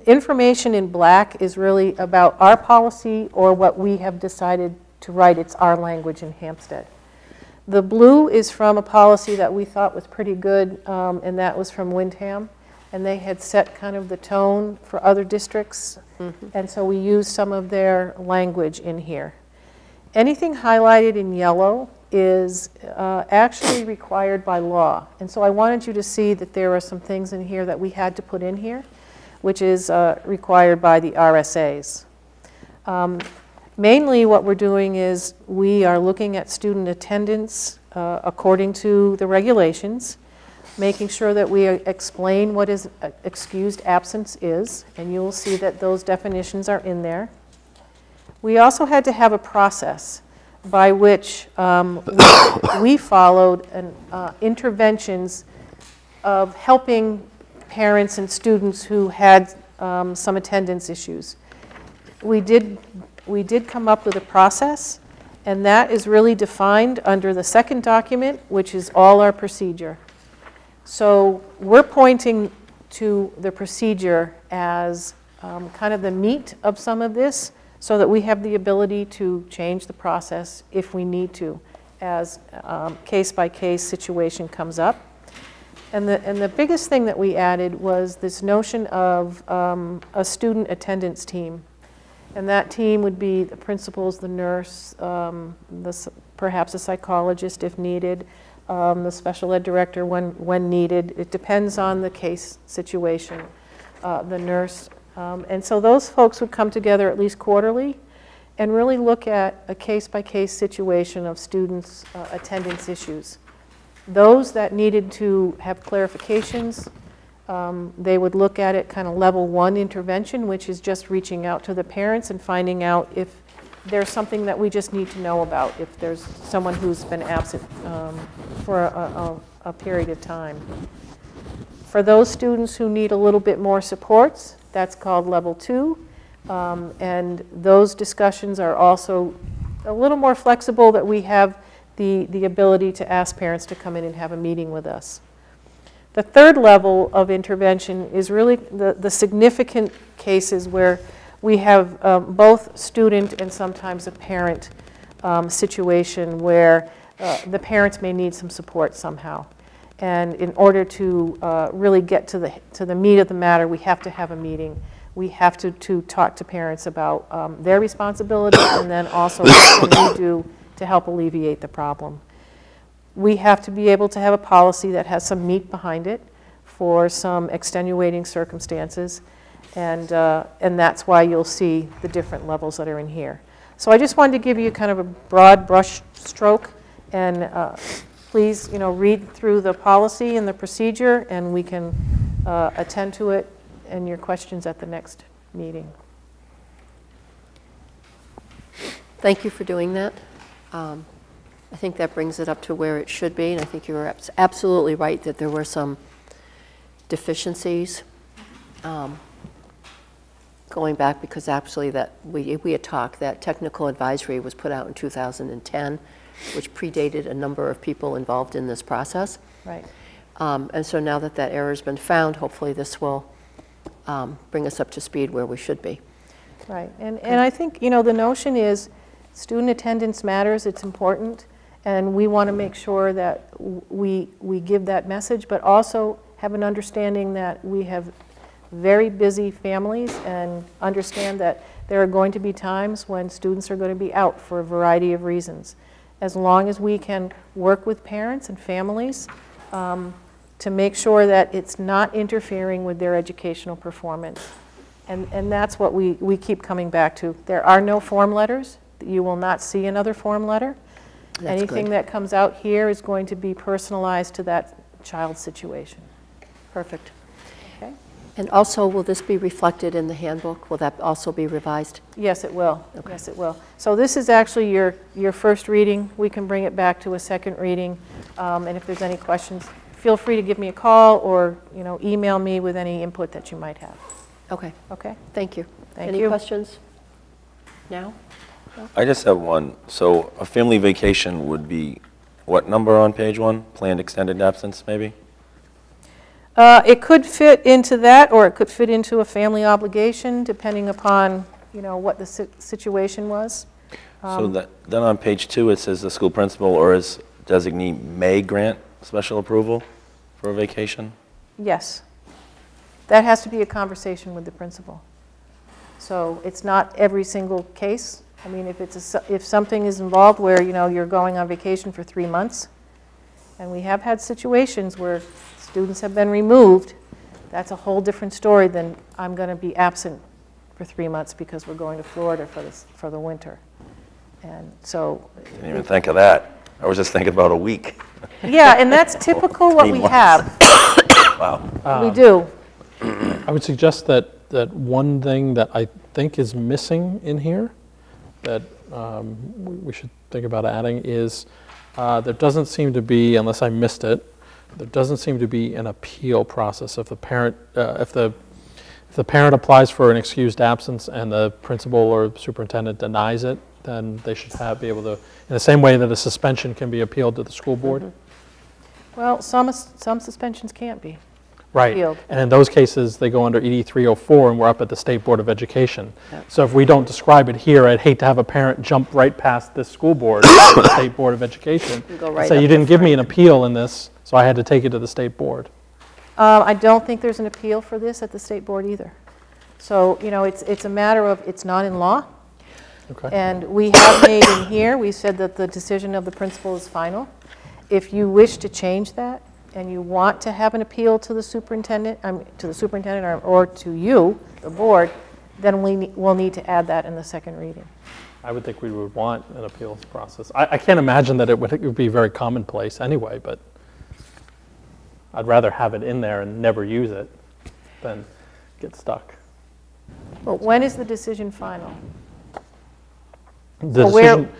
information in black is really about our policy or what we have decided to write. It's our language in Hampstead. The blue is from a policy that we thought was pretty good, and that was from Windham. And they had set kind of the tone for other districts, and so we used some of their language in here. Anything highlighted in yellow is actually required by law. And so I wanted you to see that there are some things in here that we had to put in here, which is required by the RSAs. Mainly what we're doing is we are looking at student attendance according to the regulations, making sure that we explain what is excused absence is, and you will see that those definitions are in there. We also had to have a process by which we followed interventions of helping parents and students who had some attendance issues. We did come up with a process, and that is really defined under the second document, which is all our procedure. So we're pointing to the procedure as kind of the meat of some of this, so that we have the ability to change the process if we need to, as case-by-case situation comes up. And the biggest thing that we added was this notion of a student attendance team. And that team would be the principals, the nurse, perhaps a psychologist if needed, the special ed director when needed. It depends on the case situation, the nurse. And so those folks would come together at least quarterly and really look at a case-by-case situation of students' attendance issues. Those that needed to have clarifications, they would look at it kind of level 1 intervention, which is just reaching out to the parents and finding out if there's something that we just need to know about, if there's someone who's been absent for a period of time. For those students who need a little bit more supports, that's called level 2. And those discussions are also a little more flexible, that we have the ability to ask parents to come in and have a meeting with us. The third level of intervention is really the significant cases where we have both student and sometimes a parent situation where the parents may need some support somehow. And in order to really get to the meat of the matter, we have to have a meeting. We have to talk to parents about their responsibility and then also what can we do to help alleviate the problem. We have to be able to have a policy that has some meat behind it for some extenuating circumstances, and that's why you'll see the different levels that are in here. So I just wanted to give you kind of a broad brush stroke, and please, read through the policy and the procedure, and we can attend to it and your questions at the next meeting. Thank you for doing that. I think that brings it up to where it should be, and I think you were absolutely right that there were some deficiencies going back, because actually that we had talked that technical advisory was put out in 2010, which predated a number of people involved in this process. Right. And so now that that error has been found, hopefully this will bring us up to speed where we should be. Right. And I think, the notion is student attendance matters, it's important, and we want to make sure that we give that message, but also have an understanding that we have very busy families and understand that there are going to be times when students are going to be out for a variety of reasons. As long as we can work with parents and families to make sure that it's not interfering with their educational performance. And that's what we keep coming back to. There are no form letters. You will not see another form letter. That's Anything good. that comes out here is going to be personalized to that child's situation. Perfect. Okay? And also, will this be reflected in the handbook? Will that also be revised? Yes, it will. Okay. Yes, it will. So this is actually your first reading. We can bring it back to a second reading. And if there's any questions, feel free to give me a call or email me with any input that you might have. Okay. Okay? Thank you. Thank Any you. questions now? I just have one. So a family vacation would be what number on page 1? Planned extended absence, maybe? It could fit into that, or it could fit into a family obligation, depending upon, what the situation was. So then on page 2, it says the school principal or his designee may grant special approval for a vacation? Yes. That has to be a conversation with the principal. So it's not every single case. I mean, if something is involved where, you're going on vacation for 3 months, and we have had situations where students have been removed, that's a whole different story than I'm going to be absent for 3 months because we're going to Florida for the winter. And so... Didn't even think of that. I was just thinking about a week. Yeah, and that's typical what 3 we months. have. Wow. We do. I would suggest that one thing that I think is missing in here that we should think about adding is there doesn't seem to be, unless I missed it, there doesn't seem to be an appeal process. If the parent, if the parent applies for an excused absence and the principal or superintendent denies it, then they should be able to, in the same way that a suspension can be appealed to the school board. Mm-hmm. Well, some suspensions can't be. Right, appealed. and in those cases, they go under ED 304, and we're up at the State Board of Education. Yep. So if we don't describe it here, I'd hate to have a parent jump right past this school board, the State Board of Education, Go and right say, up you to didn't give me an appeal in this, so I had to take it to the State Board. I don't think there's an appeal for this at the state board either. So, it's a matter of, it's not in law. Okay. And we have made in here, we said that the decision of the principal is final. If you wish to change that, and you want to have an appeal to the superintendent, or to you, the board, then we'll need to add that in the second reading. I would think we would want an appeals process. I can't imagine that it would be very commonplace anyway, but I'd rather have it in there and never use it than get stuck. But when is the decision final? The decision,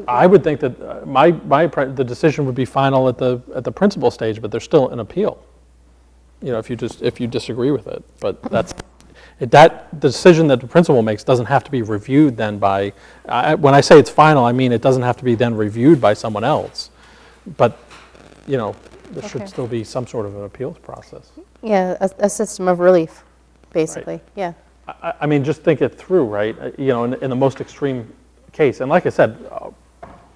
I would think that the decision would be final at the principal stage, but there's still an appeal. If you disagree with it, but the decision that the principal makes doesn't have to be reviewed then by. When I say it's final, I mean it doesn't have to be then reviewed by someone else, but you know, there should Okay. still be some sort of an appeals process. Yeah, a system of relief, basically, yeah. I mean, just think it through, right? You know, in the most extreme case, and like I said,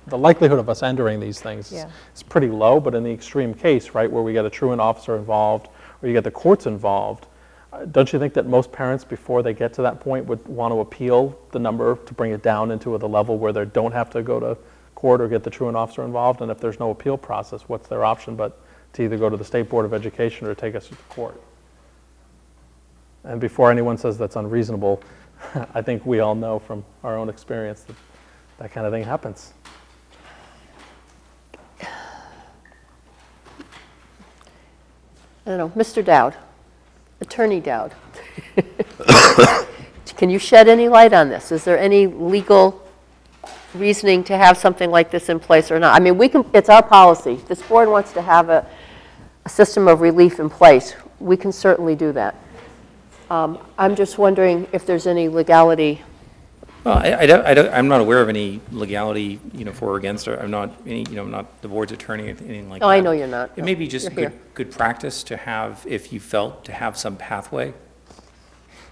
the likelihood of us entering these things Yeah. is pretty low, but in the extreme case, right, where we get a truant officer involved, or you get the courts involved, don't you think that most parents, before they get to that point, would want to appeal the number to bring it down into the level where they don't have to go to court or get the truant officer involved? And if there's no appeal process, what's their option but to either go to the State Board of Education or take us to court? And before anyone says that's unreasonable, I think we all know from our own experience that that kind of thing happens. I don't know, Mr. Dowd, Attorney Dowd. Can you shed any light on this? Is there any legal reasoning to have something like this in place or not? I mean, it's our policy. If this board wants to have a system of relief in place, we can certainly do that. I'm just wondering if there's any legality. Well, I'm not aware of any legality, you know, for or against, or I'm not any, you know, I'm not the board's attorney or anything like that. No, I know you're not. It may be just You're here. good practice to have, if you felt, to have some pathway,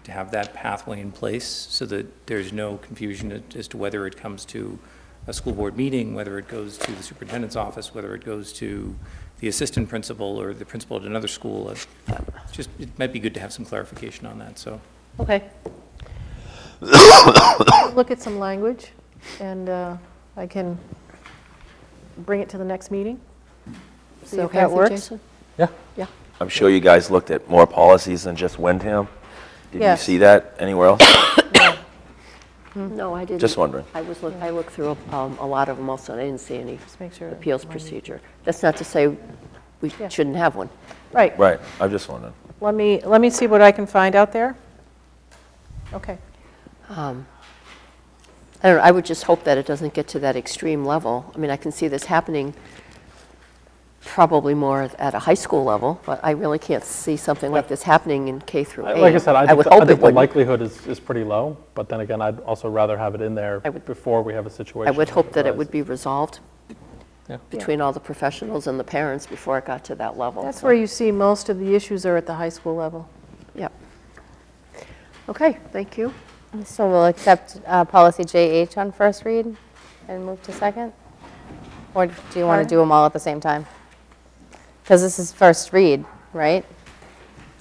to have that pathway in place so that there's no confusion as to whether it comes to a school board meeting, whether it goes to the superintendent's office, whether it goes to the assistant principal or the principal at another school. Just, it might be good to have some clarification on that, so. Okay. Look at some language, and I can bring it to the next meeting. Is See that if okay that with you, works. Jason? Yeah. Yeah. I'm sure you guys looked at more policies than just Wyndham. Did you Yes. see that anywhere else? No, I didn't. Just wondering. I looked through a lot of them also, and I didn't see any Just make sure. appeals procedure. That's not to say we Yeah. shouldn't have one. Right. Right, I'm just wondering. Let me see what I can find out there. Okay. I don't know, I would just hope that it doesn't get to that extreme level. I mean, I can see this happening probably more at a high school level, but I really can't see something like this happening in K through 8. Like I said, I would think hope it the wouldn't. likelihood is pretty low, but then again, I'd also rather have it in there before we have a situation. I would hope that it arise. would be resolved Yeah. between all the professionals and the parents before it got to that level. That's so. where you see most of the issues are at the high school level. Yep. Okay, thank you. So we'll accept policy JH on first read and move to second? Or do you want to do them all at the same time? Because this is first read, right?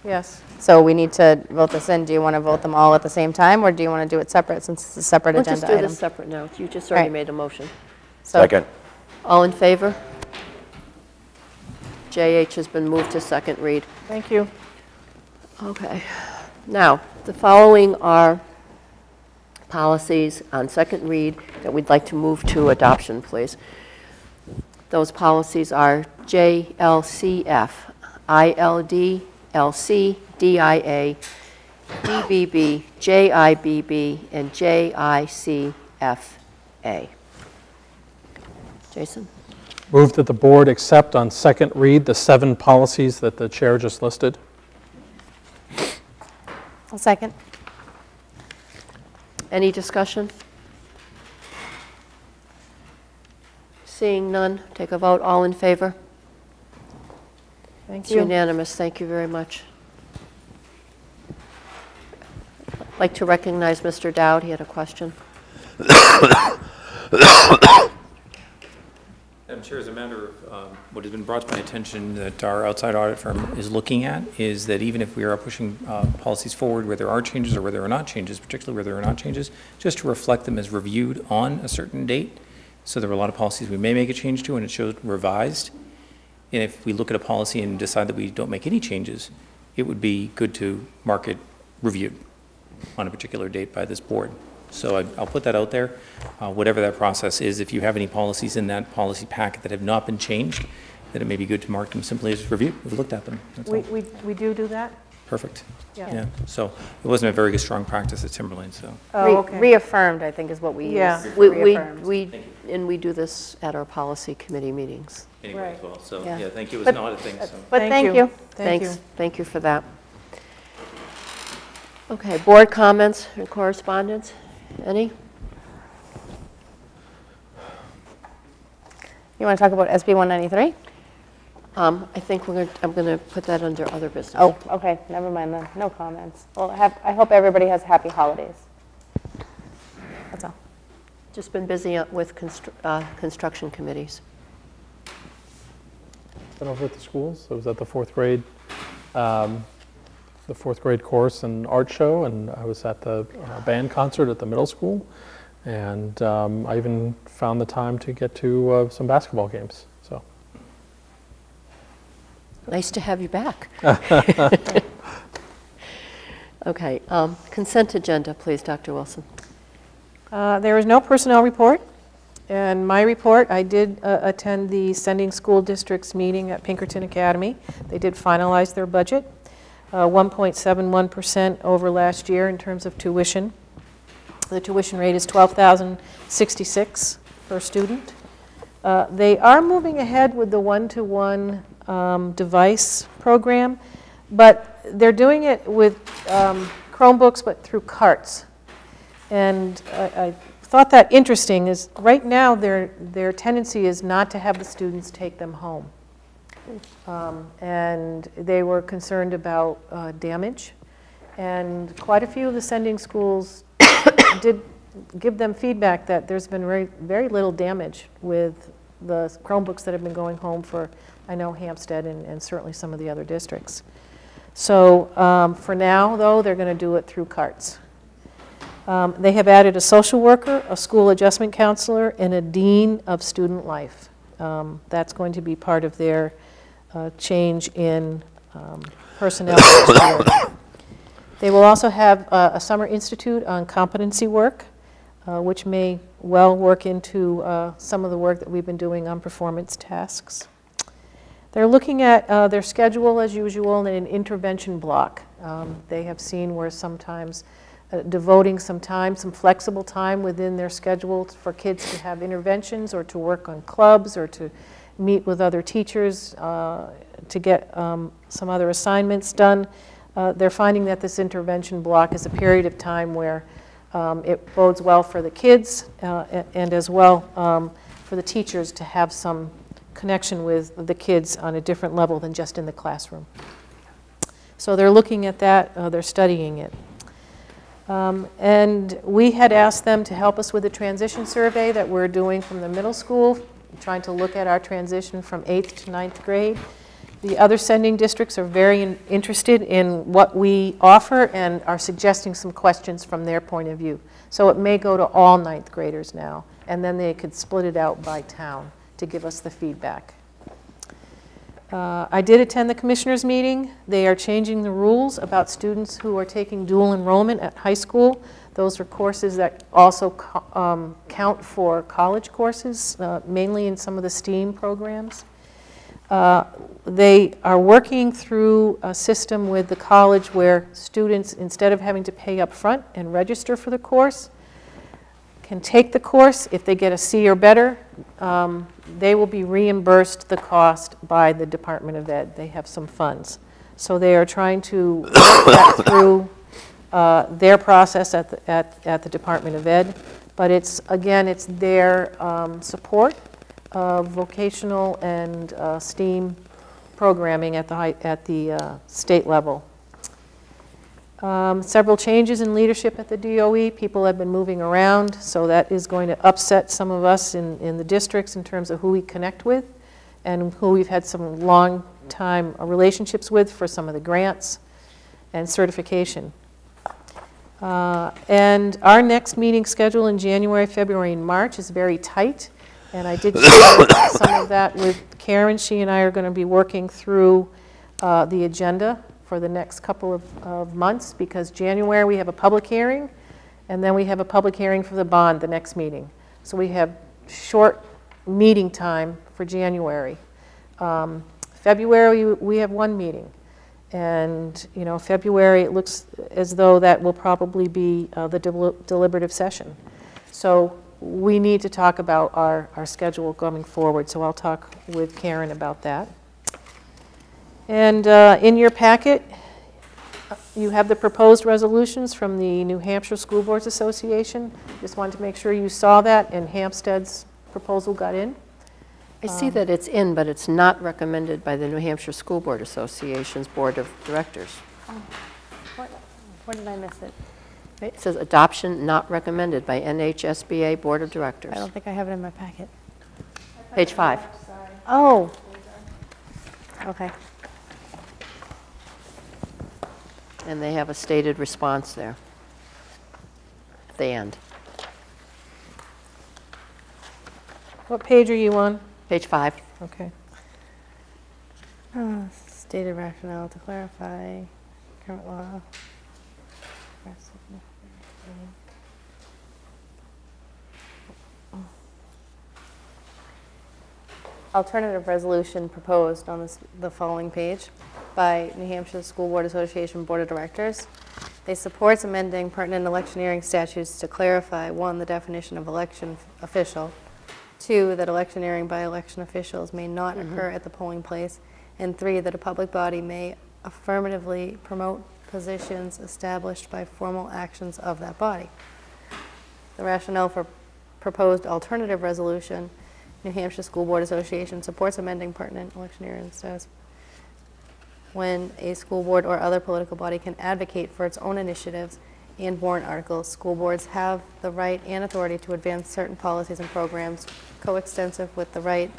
Yes. So we need to vote this in. Do you want to vote them all at the same time, or do you want to do it separate since it's a separate We'll agenda just do item? this separate now. You just already Right. made a motion. So- Second. All in favor? JH has been moved to second read. Thank you. Okay. Now, the following are policies on second read that we'd like to move to adoption, please. Those policies are JLCF, ILD, LC, DIA, DBB, JIBB, and JICFA. Jason? Move that the board accept on second read the 7 policies that the chair just listed. A second. Any discussion? Seeing none, take a vote. All in favor? Thank It's you. unanimous. Thank you very much. I'd like to recognize Mr. Dowd. He had a question. Madam Chair, as a matter of what has been brought to my attention that our outside audit firm is looking at is that even if we are pushing policies forward where there are changes or where there are not changes, particularly where there are not changes, just to reflect them as reviewed on a certain date. So there are a lot of policies we may make a change to and it shows revised. And if we look at a policy and decide that we don't make any changes, it would be good to mark it reviewed on a particular date by this board. So I'll put that out there, whatever that process is. If you have any policies in that policy packet that have not been changed, then it may be good to mark them simply as reviewed. We've looked at them. That's all. We do that? Perfect. Yeah. So it wasn't a very good, strong practice at Timberlane, so. Oh, okay. Reaffirmed, I think, is what we Yeah. use. We Reaffirmed. we do this at our policy committee meetings. Anyway, Right. as well, so, Yeah. yeah, thank you. It was But- an audit thing, so. But thank you. Thank you. Thank you for that. Okay, board comments and correspondence? Any? You want to talk about SB 193? I think I'm going to put that under other business. Oh, okay, never mind then, no comments. Well, I hope everybody has happy holidays. That's all. Just been busy with construction committees. Been over at the schools. I was at the fourth grade course and art show, and I was at the band concert at the middle school, and I even found the time to get to some basketball games. So Nice to have you back. Okay, consent agenda, please, Dr. Wilson. There is no personnel report. And my report, I did attend the Sending School Districts meeting at Pinkerton Academy. They did finalize their budget, 1.71% over last year in terms of tuition. The tuition rate is $12,066 per student. They are moving ahead with the one-to-one device program, but they're doing it with Chromebooks, but through carts. And I thought that interesting is right now their tendency is not to have the students take them home. And they were concerned about damage. And quite a few of the sending schools did give them feedback that there's been very little damage with the Chromebooks that have been going home for, I know, Hempstead and certainly some of the other districts. So for now, though, they're going to do it through carts. They have added a social worker, a school adjustment counselor, and a dean of student life. That's going to be part of their change in personnel. They will also have a summer institute on competency work, which may well work into some of the work that we've been doing on performance tasks. They're looking at their schedule as usual in an intervention block. They have seen where sometimes devoting some time, some flexible time within their schedule for kids to have interventions or to work on clubs or to meet with other teachers to get some other assignments done. They're finding that this intervention block is a period of time where it bodes well for the kids and as well for the teachers to have some connection with the kids on a different level than just in the classroom. So they're looking at that, they're studying it. And we had asked them to help us with a transition survey that we're doing from the middle school, trying to look at our transition from 8th to 9th grade. The other sending districts are very interested in what we offer and are suggesting some questions from their point of view. So it may go to all 9th graders now, and then they could split it out by town to give us the feedback. I did attend the commissioners meeting. They are changing the rules about students who are taking dual enrollment at high school. Those are courses that also count for college courses, mainly in some of the STEAM programs. They are working through a system with the college where students, instead of having to pay up front and register for the course, can take the course. If they get a C or better, they will be reimbursed the cost by the Department of Ed. They have some funds. So they are trying to work that through their process at the Department of Ed. But it's, again, it's their support of vocational and STEAM programming at the state level. Several changes in leadership at the DOE. People have been moving around, so that is going to upset some of us in the districts in terms of who we connect with and who we've had some long-time relationships with for some of the grants and certification. And our next meeting schedule in January, February, and March is very tight, and I did share some of that with Karen. She and I are going to be working through the agenda for the next couple of months, because January we have a public hearing, and then we have a public hearing for the bond the next meeting. So we have short meeting time for January. February we have one meeting, and you know, February it looks as though that will probably be the deliberative session. So we need to talk about our schedule going forward, so I'll talk with Karen about that. And in your packet, you have the proposed resolutions from the New Hampshire School Boards Association. Just wanted to make sure you saw that, and Hampstead's proposal got in. I see that it's in, but it's not recommended by the New Hampshire School Board Association's Board of Directors. Where did I miss it? Right, it says adoption not recommended by NHSBA Board of Directors. I don't think I have it in my packet. Page 5. Oh. Okay. And they have a stated response there at the end. What page are you on? Page 5. Okay. Stated rationale to clarify current law. Alternative resolution proposed on the following page by New Hampshire School Board Association Board of Directors. They support amending pertinent electioneering statutes to clarify, 1, the definition of election official, 2, that electioneering by election officials may not occur at the polling place, and 3, that a public body may affirmatively promote positions established by formal actions of that body. The rationale for proposed alternative resolution, New Hampshire School Board Association supports amending pertinent electioneering statutes when a school board or other political body can advocate for its own initiatives and warrant articles. School boards have the right and authority to advance certain policies and programs. Coextensive with the right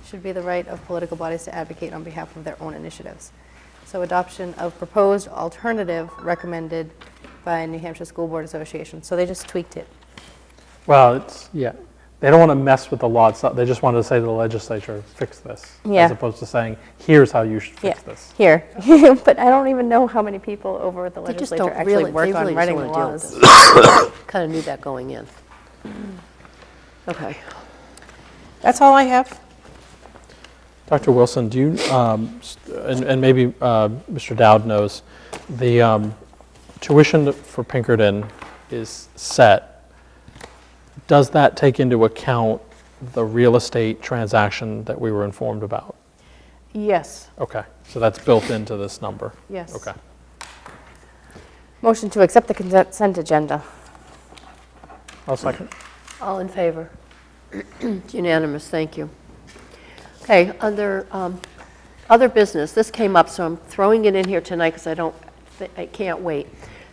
should be the right of political bodies to advocate on behalf of their own initiatives. So adoption of proposed alternative recommended by New Hampshire School Board Association. So they just tweaked it. Well, it's, yeah, they don't want to mess with the law itself. They just wanted to say to the legislature, fix this. Yeah. As opposed to saying, here's how you should fix this. Here. But I don't even know how many people over at the They just legislature don't actually really, work they on really writing just the want to deal laws. with this. Kind of knew that going in. Okay. That's all I have. Dr. Wilson, do you, and maybe Mr. Dowd knows, the tuition for Pinkerton is set. Does that take into account the real estate transaction that we were informed about? Yes. Okay, so that's built into this number? Yes. Okay. Motion to accept the consent agenda. I'll second. All in favor? It's unanimous, thank you. Okay, under other business, this came up, so I'm throwing it in here tonight because I can't wait.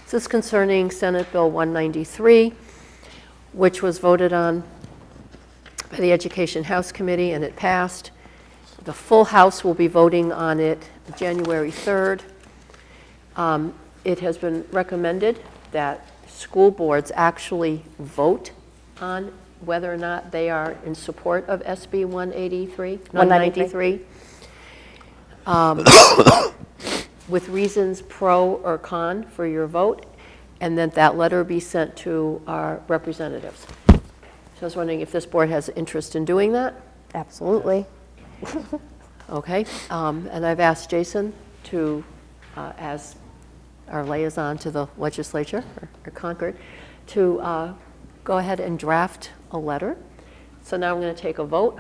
This is concerning Senate Bill 193, which was voted on by the Education House Committee, and it passed. The full House will be voting on it January 3rd. It has been recommended that school boards actually vote on whether or not they are in support of SB 193, with reasons pro or con for your vote, and then that letter be sent to our representatives. So I was wondering if this board has interest in doing that? Absolutely. Okay, and I've asked Jason to, as our liaison to the legislature, or Concord, to go ahead and draft a letter. So now I'm going to take a vote,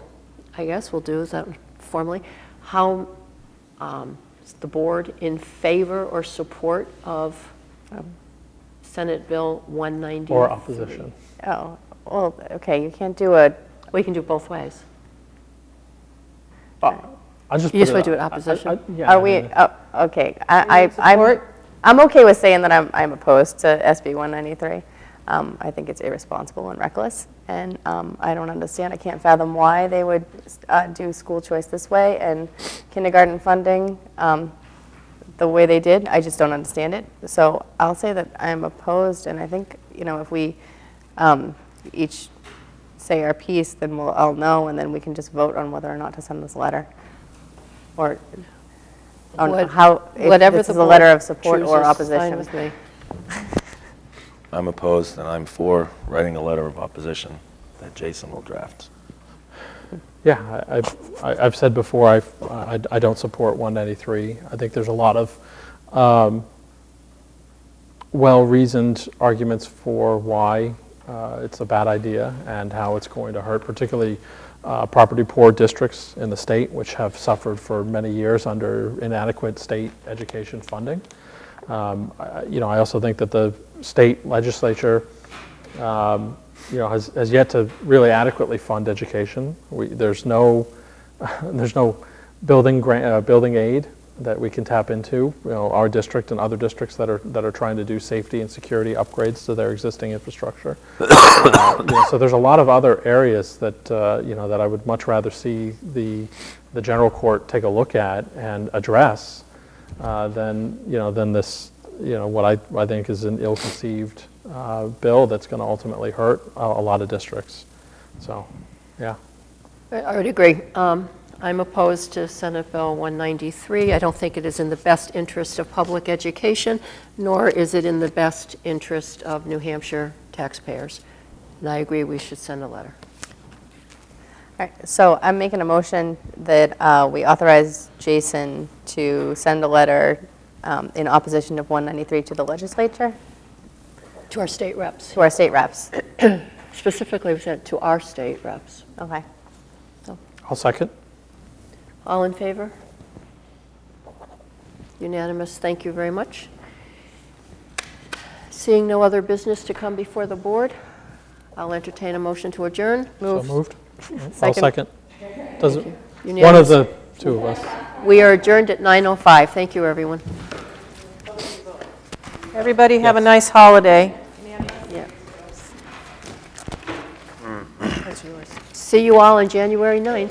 I guess we'll do that formally. How is the board in favor or support of Senate Bill 190? Or opposition? Oh, well, okay, you can't do a... We can do both ways. I just You just want to do it opposition? yeah, Are we, okay, I'm okay with saying that I'm opposed to SB 193. I think it's irresponsible and reckless, and I don't understand, I can't fathom why they would do school choice this way and kindergarten funding the way they did. I just don't understand it. So I'll say that I'm opposed, and I think, if we each say our piece, then we'll all know, and then we can just vote on whether or not to send this letter. Or on whatever this the is a letter of support chooses, or fine opposition. with me. I'm opposed, and I'm for writing a letter of opposition that Jason will draft. Yeah, I've said before, I don't support 193. I think there's a lot of well-reasoned arguments for why it's a bad idea and how it's going to hurt, particularly property-poor districts in the state, which have suffered for many years under inadequate state education funding. I also think that the state legislature, has yet to really adequately fund education. There's no there's no building aid that we can tap into. Our district and other districts that are trying to do safety and security upgrades to their existing infrastructure. So there's a lot of other areas that that I would much rather see the general court take a look at and address than this what I think is an ill-conceived bill that's going to ultimately hurt a lot of districts. So, yeah. I would agree. I'm opposed to Senate Bill 193. I don't think it is in the best interest of public education, nor is it in the best interest of New Hampshire taxpayers. And I agree we should send a letter. All right, so I'm making a motion that we authorize Jason to send a letter in opposition of 193 to the legislature. To our state reps. To our state reps. Specifically, we said to our state reps. Okay. I'll second. All in favor? Unanimous. Thank you very much. Seeing no other business to come before the board, I'll entertain a motion to adjourn. So moved. I'll second. Does it? One of the two of us. We are adjourned at 9:05. Thank you, everyone. Everybody have a nice holiday. Yeah. See you all on January 9th.